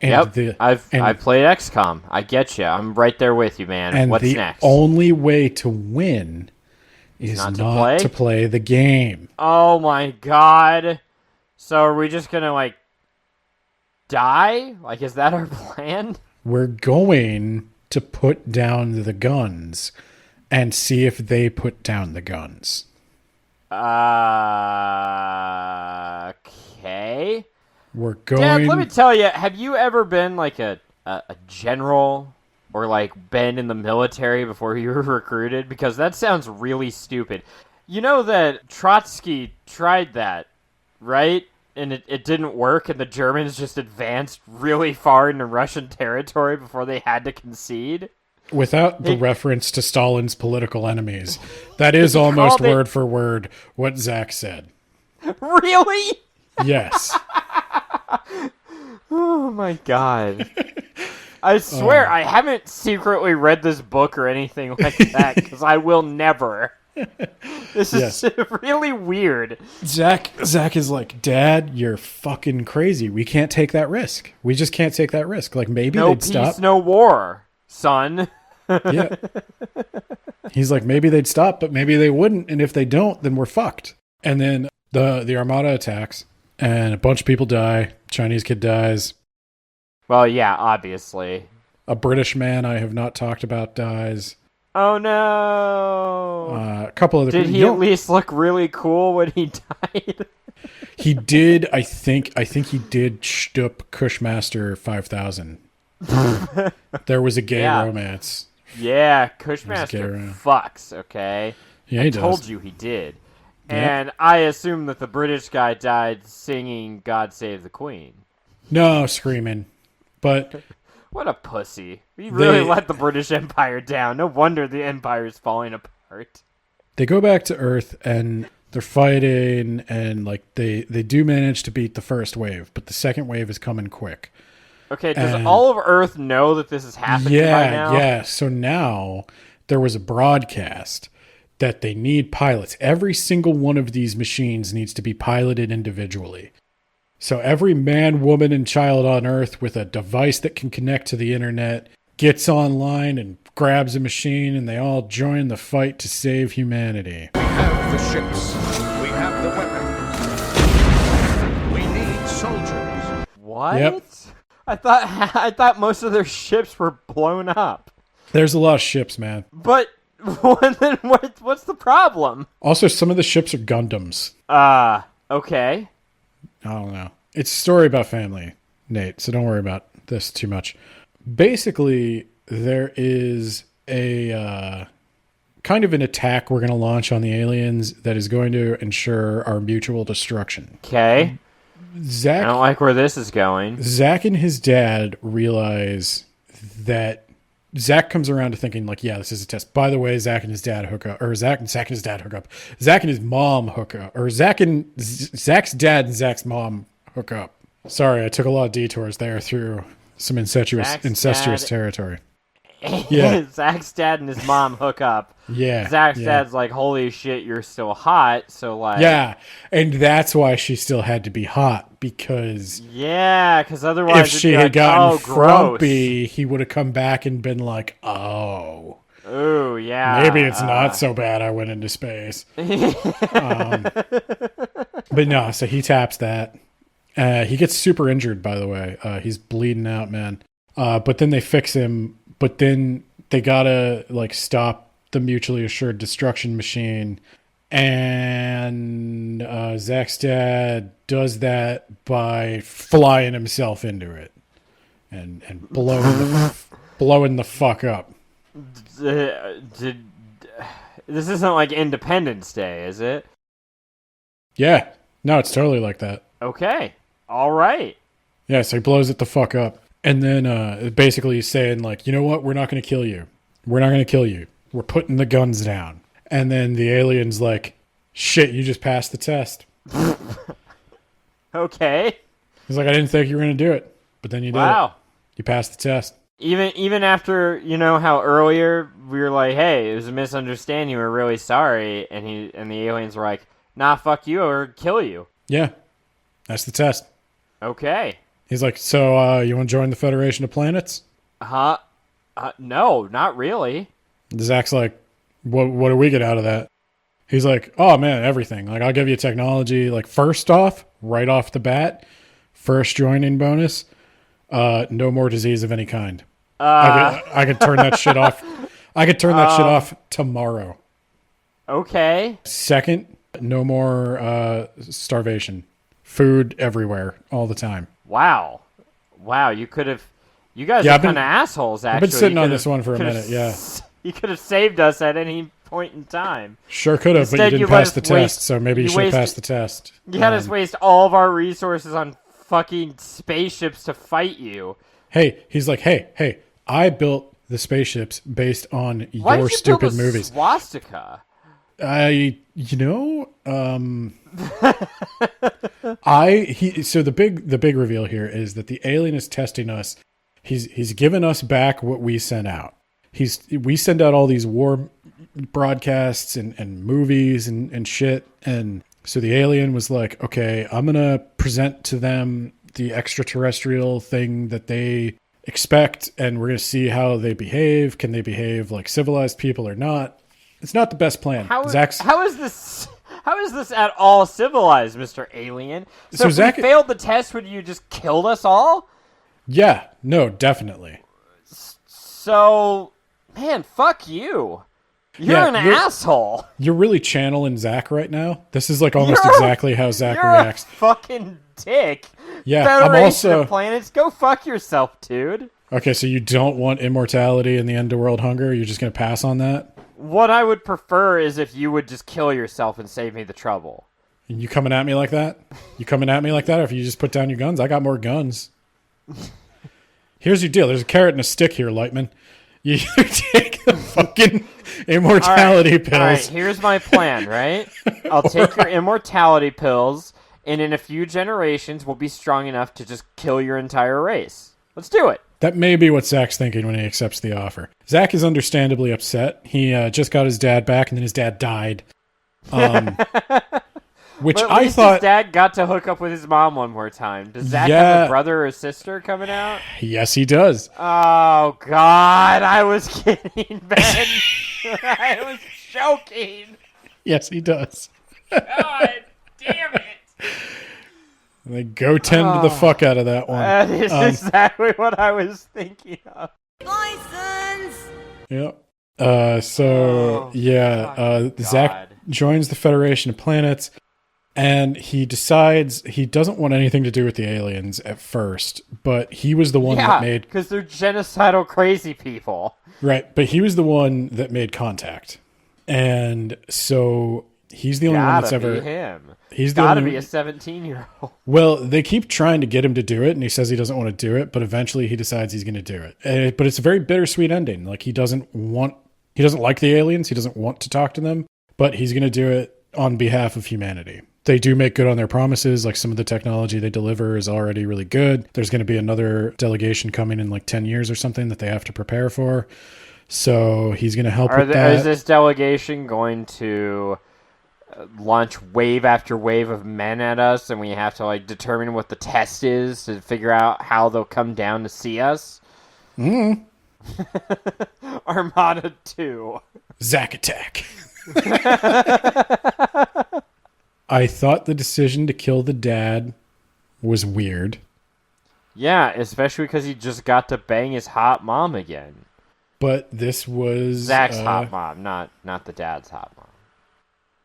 And I've played XCOM. I get you. I'm right there with you, man. And what's the next? only way to win is not to play the game. Oh my god. So are we just gonna, like, die? Like, is that our plan? We're going to put down the guns and see if they put down the guns. Okay. We're going... Dad, let me tell you, have you ever been, like, a general or, like, been in the military before you were recruited? Because that sounds really stupid. You know that Trotsky tried that, right? And it didn't work, and the Germans just advanced really far into Russian territory before they had to concede? Without the reference to Stalin's political enemies, that is almost word for word what Zach said. Really? Yes. Oh my god. I swear I haven't secretly read this book or anything like that, because I will never. This is really weird. Zach is like, Dad, you're fucking crazy. We can't take that risk. We just can't take that risk. Like, maybe they'd stop. No peace, no war, son. Yeah. He's like, maybe they'd stop, but maybe they wouldn't. And if they don't, then we're fucked. And then the Armada attacks, and a bunch of people die. Chinese kid dies. Well, yeah, obviously. A British man I have not talked about dies. Oh no! A couple other people. Did he at least look really cool when he died? He did. I think he did shtup Cushmaster 5000. There was a gay romance. Yeah, Cushmaster fucks. Okay. Yeah, I told you he did. Yep. And I assume that the British guy died singing "God Save the Queen." No, screaming. But what a pussy. We really let the British Empire down. No wonder the Empire's falling apart. They go back to Earth and they're fighting, and like they do manage to beat the first wave, but the second wave is coming quick. Okay, does all of Earth know that this is happening by now? Yeah. So now there was a broadcast that they need pilots. Every single one of these machines needs to be piloted individually. So every man, woman, and child on Earth with a device that can connect to the internet gets online and grabs a machine, and they all join the fight to save humanity. We have the ships. We have the weapons. We need soldiers. What? Yep. I thought most of their ships were blown up. There's a lot of ships, man. But then what's the problem? Also, some of the ships are Gundams. Okay. I don't know. It's a story about family, Nate, so don't worry about this too much. Basically, there is a kind of an attack we're going to launch on the aliens that is going to ensure our mutual destruction. Okay. Zach, I don't like where this is going. Zach and his dad realize that Zach comes around to thinking, like, yeah, this is a test. By the way, Zach and his dad hook up, or Zach and his dad hook up. Zach and his mom hook up, or Zach's dad and Zach's mom hook up. Sorry, I took a lot of detours there through some incestuous territory. Yeah. Zach's dad and his mom hook up. Yeah. Zach's dad's like, holy shit, you're still hot. So, like. Yeah. And that's why she still had to be hot, because. Yeah, because otherwise. If she had gotten frumpy, he would have come back and been like, oh. Ooh, yeah. Maybe it's not so bad I went into space. But no, so he taps that. He gets super injured, by the way. He's bleeding out, man. But then they fix him. But then they gotta like stop the mutually assured destruction machine. And Zach's dad does that by flying himself into it and blowing the fuck up. This isn't like Independence Day, is it? Yeah. No, it's totally like that. Okay. All right. Yeah, so he blows it the fuck up. And then basically he's saying, like, you know what? We're not going to kill you. We're not going to kill you. We're putting the guns down. And then the alien's like, shit, you just passed the test. Okay. He's like, I didn't think you were going to do it, but then you did it. Wow. You passed the test. Even after, how earlier we were like, hey, it was a misunderstanding, we're really sorry, and the aliens were like, nah, fuck you, or kill you. Yeah, that's the test. Okay. He's like, so you want to join the Federation of Planets? No, not really. Zach's like, what do we get out of that? He's like, oh man, everything. Like, I'll give you technology. Like, first off, right off the bat, first joining bonus, no more disease of any kind. I could turn that shit off. I could turn that shit off tomorrow. Okay. Second, no more starvation. Food everywhere, all the time. Wow, you guys are kind of assholes, actually. I've been sitting on this one for a minute, yeah. You could have saved us at any point in time. Sure could have, but you didn't pass the test, so maybe you should have passed the test. You had us waste all of our resources on fucking spaceships to fight you. Hey, he's like, hey, I built the spaceships based on Why your did you stupid build a movies. Swastika? So the big reveal here is that the alien is testing us. He's given us back what we sent out. We send out all these war broadcasts and movies and shit. And so the alien was like, okay, I'm going to present to them the extraterrestrial thing that they expect. And we're going to see how they behave. Can they behave like civilized people or not? It's not the best plan. How is this at all civilized, Mr. Alien? So if Zach we failed the test, would you just kill us all? Yeah, no, definitely. So, man, fuck you. You're an asshole. You're really channeling Zach right now. This is like almost exactly how Zach reacts. You're a fucking dick. Yeah, Federation I'm also of Planets, go fuck yourself, dude. Okay, so you don't want immortality and the end of world hunger? You're just going to pass on that? What I would prefer is if you would just kill yourself and save me the trouble. And you coming at me like that? You coming at me like that? Or if you just put down your guns? I got more guns. Here's your deal. There's a carrot and a stick here, Lightman. You take the fucking immortality pills. All right, here's my plan, right? I'll take your immortality pills, and in a few generations, we'll be strong enough to just kill your entire race. Let's do it. That may be what Zach's thinking when he accepts the offer. Zach is understandably upset. He just got his dad back, and then his dad died. Which but at I least thought his dad got to hook up with his mom one more time. Does Zach have a brother or a sister coming out? Yes, he does. Oh, God. I was kidding, Ben. I was joking. Yes, he does. God damn it. They go tend the fuck out of that one. That is exactly what I was thinking of. License! Yep. Zach joins the Federation of Planets, and he decides he doesn't want anything to do with the aliens at first, but he was the one that made... because they're genocidal crazy people. Right, but he was the one that made contact. And so he's the only one that's ever... Gotta be him. He's gotta be a 17-year-old. Well, they keep trying to get him to do it, and he says he doesn't want to do it, but eventually he decides he's going to do it. But it's a very bittersweet ending. Like, he doesn't like the aliens, he doesn't want to talk to them, but he's going to do it on behalf of humanity. They do make good on their promises. Like, some of the technology they deliver is already really good. There's going to be another delegation coming in like 10 years or something that they have to prepare for. So he's going to help with that. Is this delegation going to launch wave after wave of men at us, and we have to like determine what the test is to figure out how they'll come down to see us? Armada 2. Zack Attack. I thought the decision to kill the dad was weird. Yeah, especially because he just got to bang his hot mom again. But this was... Zach's hot mom, not the dad's hot mom.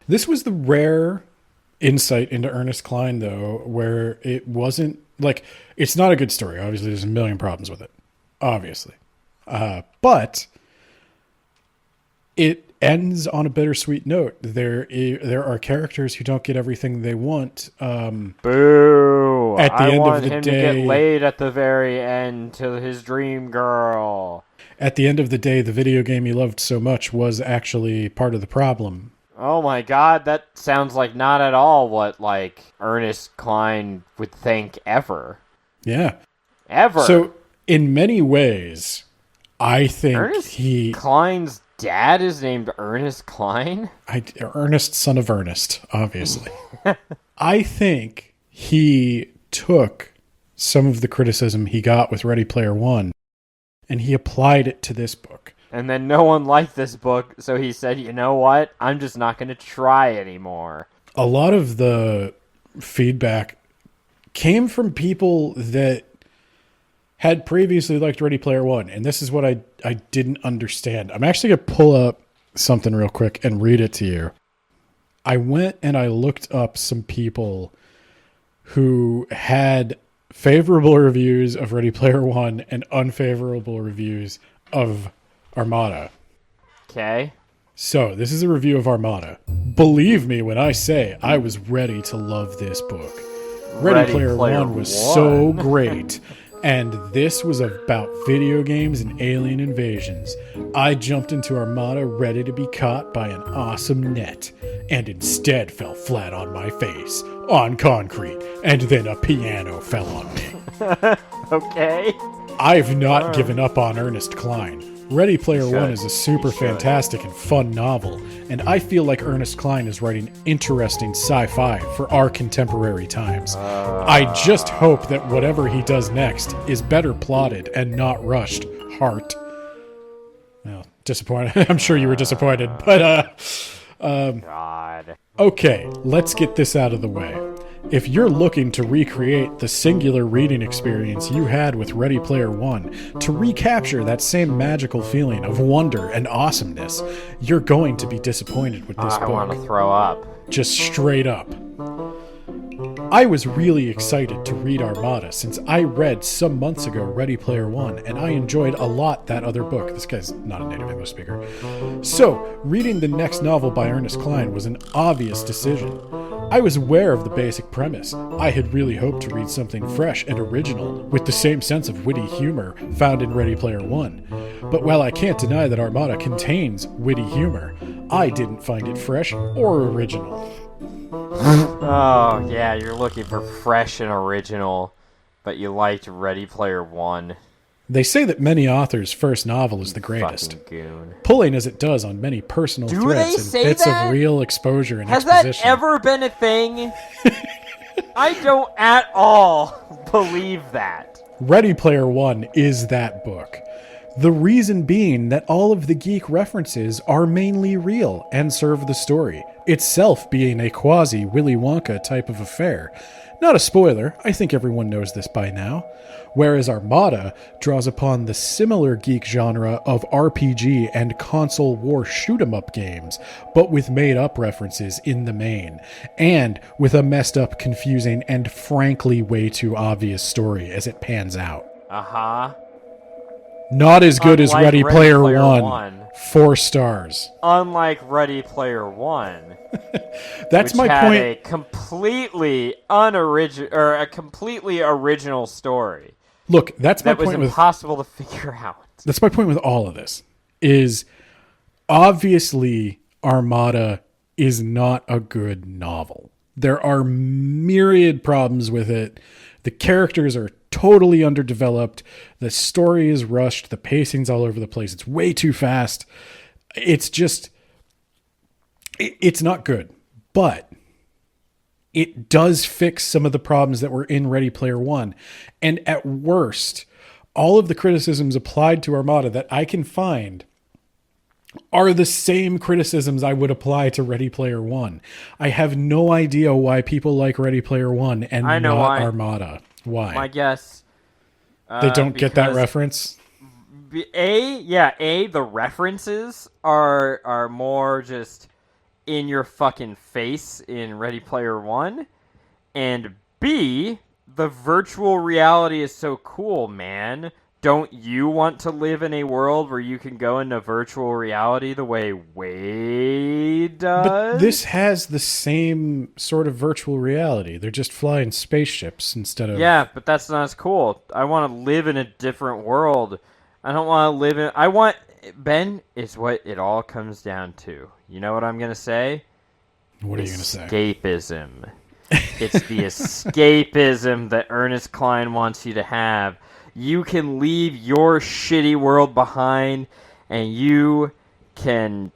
This was the rare insight into Ernest Cline, though, where it wasn't... Like, it's not a good story. Obviously, there's a million problems with it. Obviously. But it ends on a bittersweet note. There are characters who don't get everything they want. Boo! At the end of the him day, to get laid at the very end to his dream girl. At the end of the day, the video game he loved so much was actually part of the problem. Oh my god, that sounds like not at all what, like, Ernest Cline would think ever. Yeah. Ever. So, in many ways, I think Ernest Cline's dad is named Ernest Cline? Ernest, son of Ernest, obviously. I think he took some of the criticism he got with Ready Player One and he applied it to this book. And then no one liked this book, so he said, you know what? I'm just not going to try anymore. A lot of the feedback came from people that had previously liked Ready Player One, and this is what I didn't understand. I'm actually going to pull up something real quick and read it to you. I went and I looked up some people who had favorable reviews of Ready Player One and unfavorable reviews of Armada. Okay. So, this is a review of Armada. Believe me when I say I was ready to love this book. Ready Player One was so great. And this was about video games and alien invasions. I jumped into Armada ready to be caught by an awesome net, and instead fell flat on my face, on concrete, and then a piano fell on me. Okay. I've not given up on Ernest Cline. Ready Player One is a super fantastic and fun novel, and I feel like Ernest Cline is writing interesting sci-fi for our contemporary times. I just hope that whatever he does next is better plotted and not rushed. Heart. Well, disappointed. I'm sure you were disappointed, but God. okay, let's get this out of the way. If you're looking to recreate the singular reading experience you had with Ready Player One, to recapture that same magical feeling of wonder and awesomeness, you're going to be disappointed with this I book. want to throw up. Just straight up. I was really excited to read Armada since I read some months ago Ready Player One, and I enjoyed a lot that other book. This guy's not a native English speaker. So, reading the next novel by Ernest Cline was an obvious decision. I was aware of the basic premise. I had really hoped to read something fresh and original, with the same sense of witty humor found in Ready Player One. But while I can't deny that Armada contains witty humor, I didn't find it fresh or original. Oh, yeah, you're looking for fresh and original, but you liked Ready Player One. They say that many authors' first novel is the greatest, Fucking goon. pulling as it does on many personal Do threads they and say bits that? of real exposure and Has exposition. that ever been a thing? I don't at all believe that. Ready Player One is that book. The reason being that all of the geek references are mainly real and serve the story, itself being a quasi-Willy Wonka type of affair. Not a spoiler, I think everyone knows this by now. Whereas Armada draws upon the similar geek genre of RPG and console war shoot-'em-up games, but with made-up references in the main, and with a messed-up, confusing, and frankly way too obvious story as it pans out. Uh-huh. Not as good as Unlike Ready Ready Player Player One. One. 4 stars. Unlike Ready Player One. That's which my had point. a completely unoriginal or a completely original story Look, that's my that was point with impossible to figure out. that's my point with all of this. Is obviously Armada is not a good novel. There are myriad problems with it. The characters are totally underdeveloped. The story is rushed. The pacing's all over the place. It's way too fast. It's just, it's not good. But it does fix some of the problems that were in Ready Player One. And at worst, all of the criticisms applied to Armada that I can find are the same criticisms I would apply to Ready Player One. I have no idea why people like Ready Player One and I know not why. Armada. Why? My guess. They don't get that because reference? the references are more just in your fucking face in Ready Player One, and B, the virtual reality is so cool, man. Don't you want to live in a world where you can go into virtual reality the way Wade does? But this has the same sort of virtual reality. They're just flying spaceships instead of... Yeah, but that's not as cool. I want to live in a different world. I don't want to live in... Ben, is what it all comes down to. You know what I'm going to say? What are you going to say? Escapism. It's the escapism that Ernest Cline wants you to have. You can leave your shitty world behind, and you can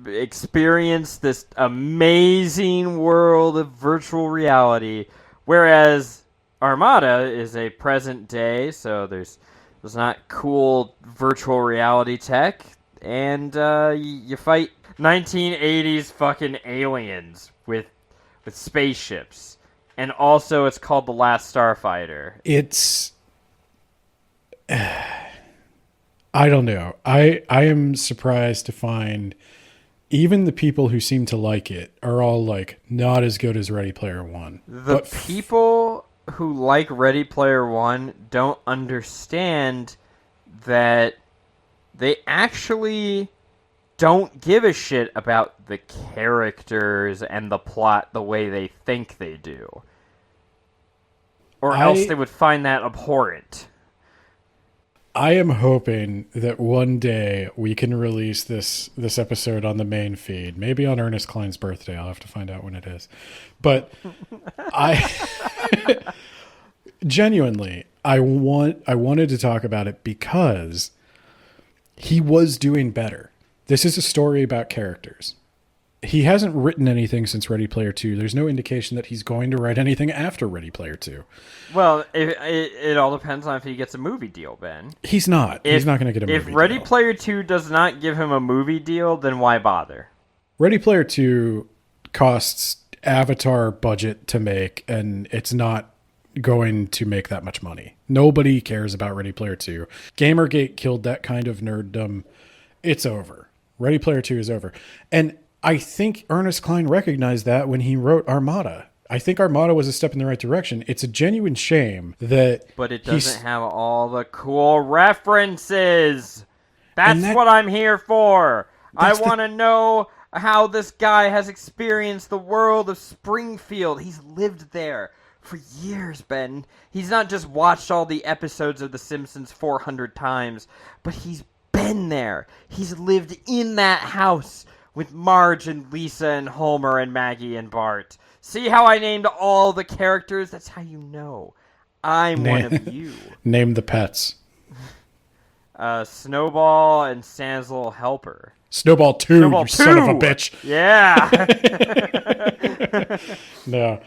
experience this amazing world of virtual reality. Whereas Armada is a present day, so there's not cool virtual reality tech, and you fight 1980s fucking aliens with spaceships. And also it's called The Last Starfighter. It's I don't know. I am surprised to find even the people who seem to like it are all like not as good as Ready Player One. The people who like Ready Player One don't understand that they actually don't give a shit about the characters and the plot the way they think they do. Or else they would find that abhorrent. I am hoping that one day we can release this episode on the main feed. Maybe on Ernest Cline's birthday. I'll have to find out when it is. But I genuinely I wanted to talk about it because he was doing better. This is a story about characters. He hasn't written anything since Ready Player 2. There's no indication that he's going to write anything after Ready Player 2. Well, it all depends on if he gets a movie deal, Ben. He's not. He's not going to get a movie deal. If Ready Player 2 does not give him a movie deal, then why bother? Ready Player 2 costs Avatar budget to make, and it's not going to make that much money. Nobody cares about Ready Player 2. Gamergate killed that kind of nerddom. It's over. Ready Player 2 is over. And I think Ernest Cline recognized that when he wrote Armada. I think Armada was a step in the right direction. It's a genuine shame that... But it doesn't have all the cool references. That's what I'm here for. I want to know how this guy has experienced the world of Springfield. He's lived there for years, Ben. He's not just watched all the episodes of The Simpsons 400 times, but he's been there. He's lived in that house with Marge and Lisa and Homer and Maggie and Bart. See how I named all the characters? That's how you know I'm one of you. Name the pets. Snowball and Santa's little helper. Snowball 2, Snowball 2. Son of a bitch. Yeah. No.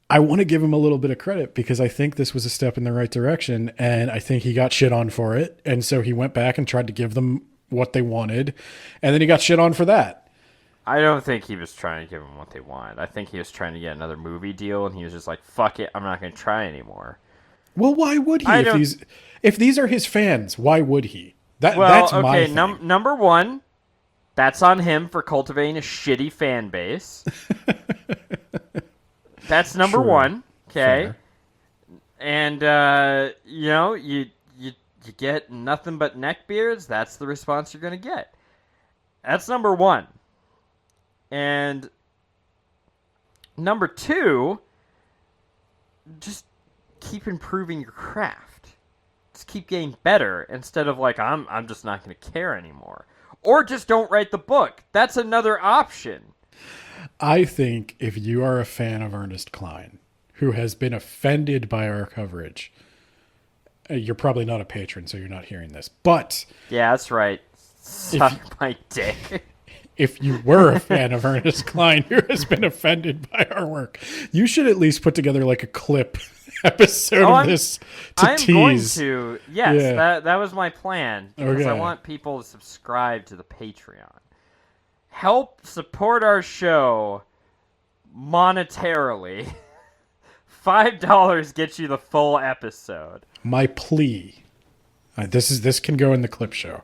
I want to give him a little bit of credit because I think this was a step in the right direction, and I think he got shit on for it. And so he went back and tried to give them what they wanted, and then he got shit on for that. I don't think he was trying to give them what they wanted. I think he was trying to get another movie deal, and he was just like, fuck it, I'm not going to try anymore. Well, why would he? If these are his fans, why would he? That's my thing. Number one, that's on him for cultivating a shitty fan base. That's number one, okay? Fair. And, you get nothing but neckbeards, that's the response you're going to get. That's number one. And number two, just keep improving your craft. Just keep getting better instead of like, I'm just not going to care anymore. Or just don't write the book. That's another option. I think if you are a fan of Ernest Cline, who has been offended by our coverage, you're probably not a patron, so you're not hearing this. But yeah, that's right. Suck my dick. If you were a fan of Ernest Cline who has been offended by our work, you should at least put together like a clip episode of this to tease. I'm going to. Yes, yeah. that was my plan. Because okay. I want people to subscribe to the Patreon. Help support our show monetarily. $5 gets you the full episode. My plea. This can go in the clip show.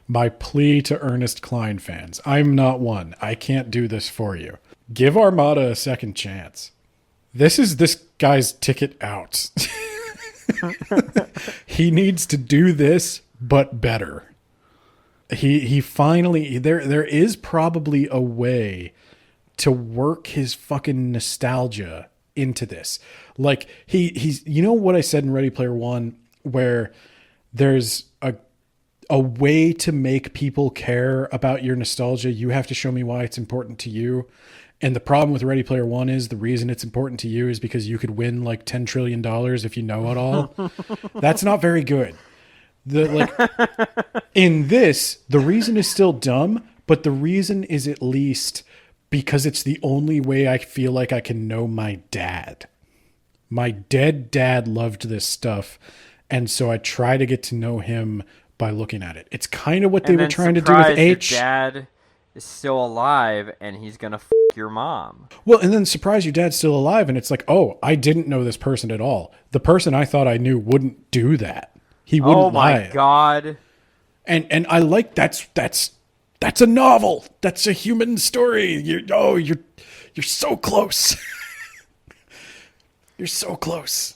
My plea to Ernest Cline fans. I'm not one. I can't do this for you. Give Armada a second chance. This is this guy's ticket out. He needs to do this, but better. He finally... There is probably a way to work his fucking nostalgia into this. Like, he's... You know what I said in Ready Player One, where there's a way to make people care about your nostalgia, you have to show me why it's important to you. And the problem with Ready Player One is the reason it's important to you is because you could win like $10 trillion if you know it all. That's not very good. In this, the reason is still dumb, but the reason is at least because it's the only way I feel like I can know my dad. My dead dad loved this stuff, and so I try to get to know him by looking at it. It's kind of what they were trying to do with H. Your dad is still alive, and he's gonna f*** your mom. Well, and then surprise your dad's still alive, and it's like, oh, I didn't know this person at all. The person I thought I knew wouldn't do that. He wouldn't lie. Oh my god! And I like that's a novel. That's a human story. You're so close. You're so close.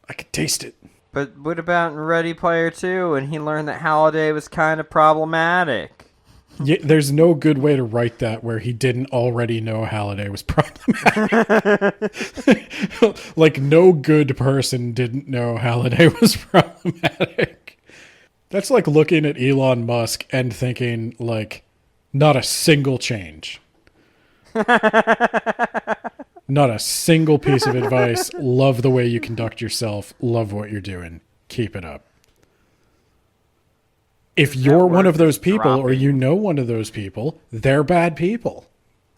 I could taste it. But what about in Ready Player 2 when he learned that Halliday was kind of problematic? Yeah, there's no good way to write that where he didn't already know Halliday was problematic. Like, no good person didn't know Halliday was problematic. That's like looking at Elon Musk and thinking, like, not a single change. Not a single piece of advice. Love the way you conduct yourself. Love what you're doing. Keep it up. If you're one of those people or you know one of those people, they're bad people.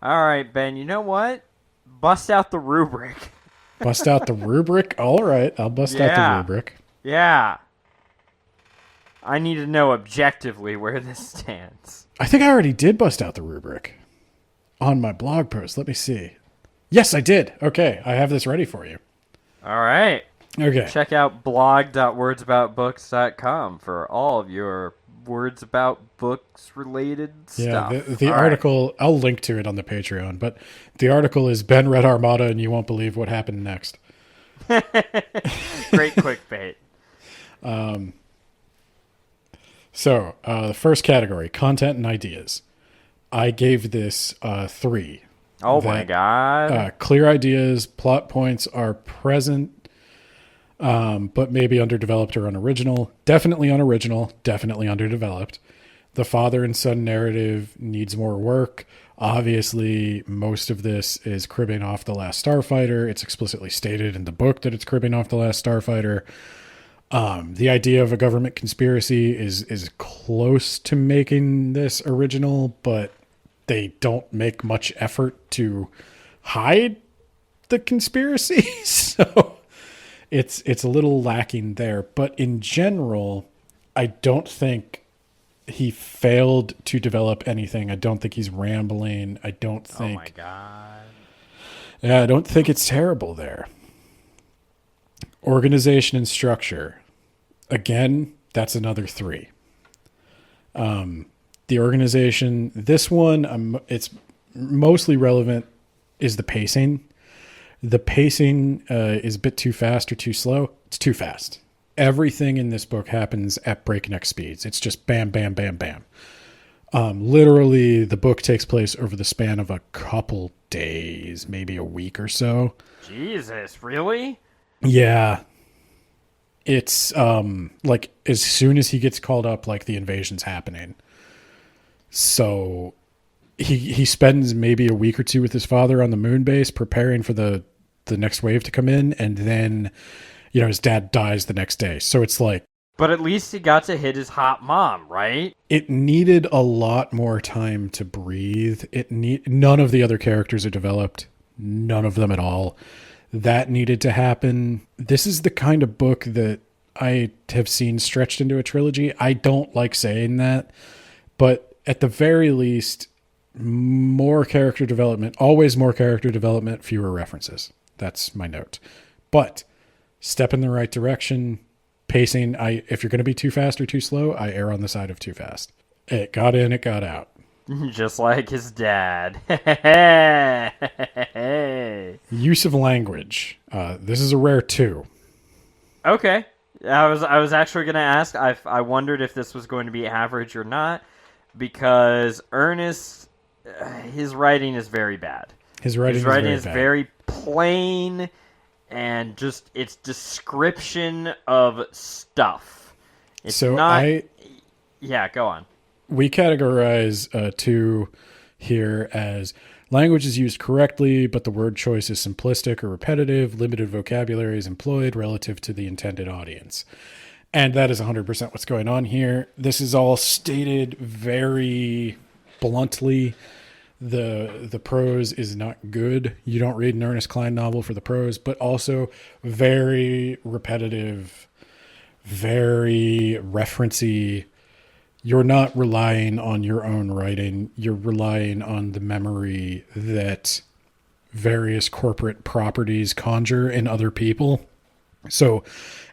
All right, Ben, you know what? Bust out the rubric. Bust out the rubric? All right, I'll bust out the rubric. Yeah. I need to know objectively where this stands. I think I already did bust out the rubric on my blog post. Let me see. Yes, I did. Okay, I have this ready for you. All right. Okay. Check out blog.wordsaboutbooks.com for all of your words about books related stuff. Yeah, the article, I'll link to it on the Patreon, but the article is Ben read Armada and you won't believe what happened next. Great clickbait. So, the first category, content and ideas. I gave this 3. Oh my god. Clear ideas, plot points are present, but maybe underdeveloped or unoriginal. Definitely unoriginal, definitely underdeveloped. The father and son narrative needs more work. Obviously, most of this is cribbing off The Last Starfighter. It's explicitly stated in the book that it's cribbing off The Last Starfighter. The idea of a government conspiracy is close to making this original, but they don't make much effort to hide the conspiracy. So it's a little lacking there. But in general, I don't think he failed to develop anything. I don't think he's rambling. I don't think... Oh my god. Yeah, I don't think it's terrible there. Organization and structure. Again, that's another 3. The organization, this one, it's mostly relevant, is the pacing. The pacing is a bit too fast or too slow. It's too fast. Everything in this book happens at breakneck speeds. It's just bam, bam, bam, bam. Literally, the book takes place over the span of a couple days, maybe a week or so. Jesus, really? Yeah. It's like as soon as he gets called up, like the invasion's happening. So he spends maybe a week or 2 with his father on the moon base preparing for the next wave to come in, and then his dad dies the next day. So it's like, but at least he got to hit his hot mom, right? it needed a lot more time to breathe. None of the other characters are developed, none of them at all. That needed to happen. This is the kind of book that I have seen stretched into a trilogy. I don't like saying that, but at the very least, more character development, always more character development, fewer references. That's my note. But step in the right direction. Pacing, if you're going to be too fast or too slow, I err on the side of too fast. It got in, it got out. Just like his dad. Use of language. This is a rare 2. Okay. I was actually going to ask. I wondered if this was going to be average or not, because Ernest, his writing is very bad. His writing is very plain, and just its description of stuff. It's so not. Yeah, go on. We categorize 2 here as language is used correctly, but the word choice is simplistic or repetitive, limited vocabulary is employed relative to the intended audience. And that is 100% what's going on here. This is all stated very bluntly. The prose is not good. You don't read an Ernest Cline novel for the prose, but also very repetitive, very referencey. You're not relying on your own writing. You're relying on the memory that various corporate properties conjure in other people. So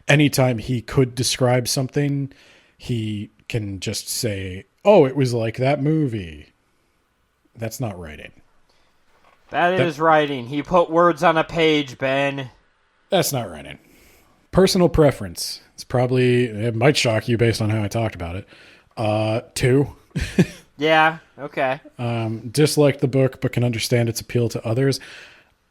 anytime he could describe something, he can just say, oh, it was like that movie. That's not writing. That is writing. He put words on a page, Ben. That's not writing. Personal preference. It might shock you based on how I talked about it. 2. Yeah, okay. Dislike the book, but can understand its appeal to others.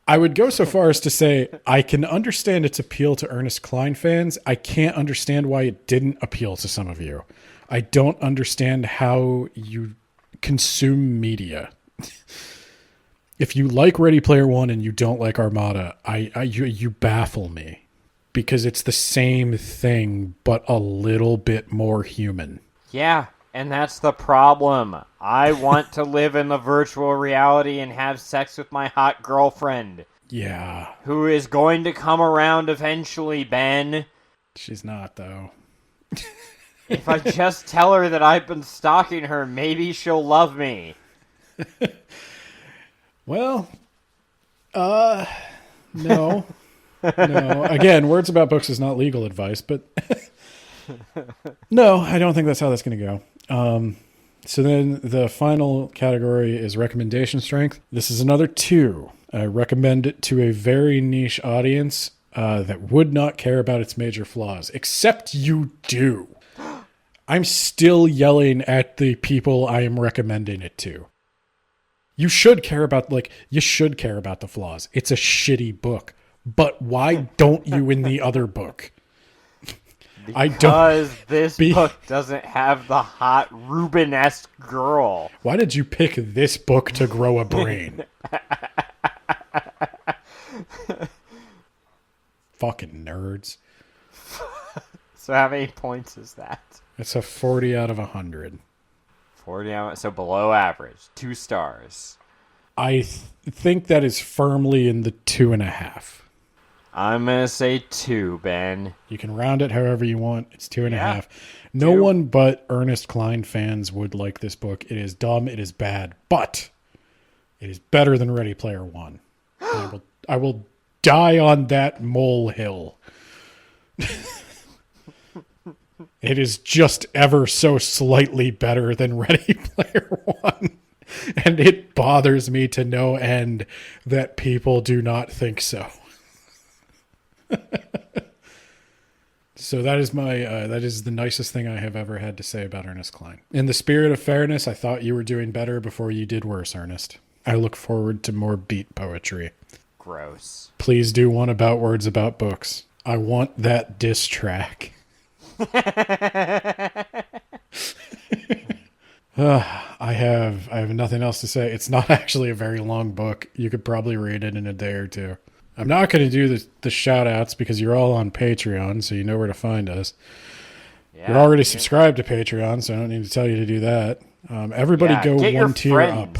I would go so far as to say I can understand its appeal to Ernest Cline fans. I can't understand why it didn't appeal to some of you. I don't understand how you consume media. If you like Ready Player One and you don't like Armada, you baffle me, because it's the same thing but a little bit more human. Yeah, and that's the problem. I want to live in the virtual reality and have sex with my hot girlfriend. Yeah. Who is going to come around eventually, Ben. She's not, though. If I just tell her that I've been stalking her, maybe she'll love me. Well, no. No. Again, words about books is not legal advice, but no, I don't think that's how that's going to go. So then the final category is recommendation strength. This is another 2. I recommend it to a very niche audience that would not care about its major flaws, except you do. I'm still yelling at the people I am recommending it to. You should care about the flaws. It's a shitty book. But why don't you in the other book? Because this book doesn't have the hot Rubenesque girl. Why did you pick this book to grow a brain? Fucking nerds. So how many points is that? It's a 40 out of 100. 40 out, so below average. 2 stars. I think that is firmly in the 2.5. I'm going to say 2, Ben. You can round it however you want. It's 2.5. Yeah, No 2. one but Ernest Cline fans would like this book. It is dumb. It is bad. But it is better than Ready Player One. I will die on that molehill. It is just ever so slightly better than Ready Player One. And it bothers me to no end that people do not think so. So that is that is the nicest thing I have ever had to say about Ernest Cline. In the spirit of fairness, I thought you were doing better before you did worse, Ernest. I look forward to more beat poetry. Gross. Please do one about words about books. I want that diss track. I have nothing else to say. It's not actually a very long book. You could probably read it in a day or two. I'm not going to do the shout outs because you're all on Patreon, so you know where to find us. Yeah, You're already subscribed to Patreon, so I don't need to tell you to do that. Everybody go one tier up.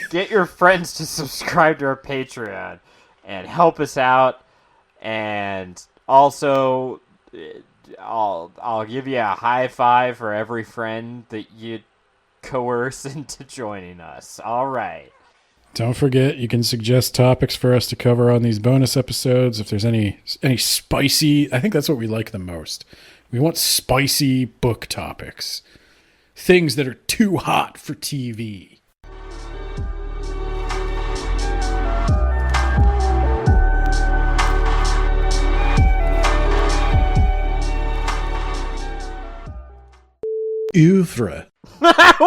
Get your friends to subscribe to our Patreon and help us out. And also, I'll give you a high five for every friend that you coerce into joining us. All right. Don't forget, you can suggest topics for us to cover on these bonus episodes. If there's any spicy, I think that's what we like the most. We want spicy book topics. Things that are too hot for TV. Oeuvre.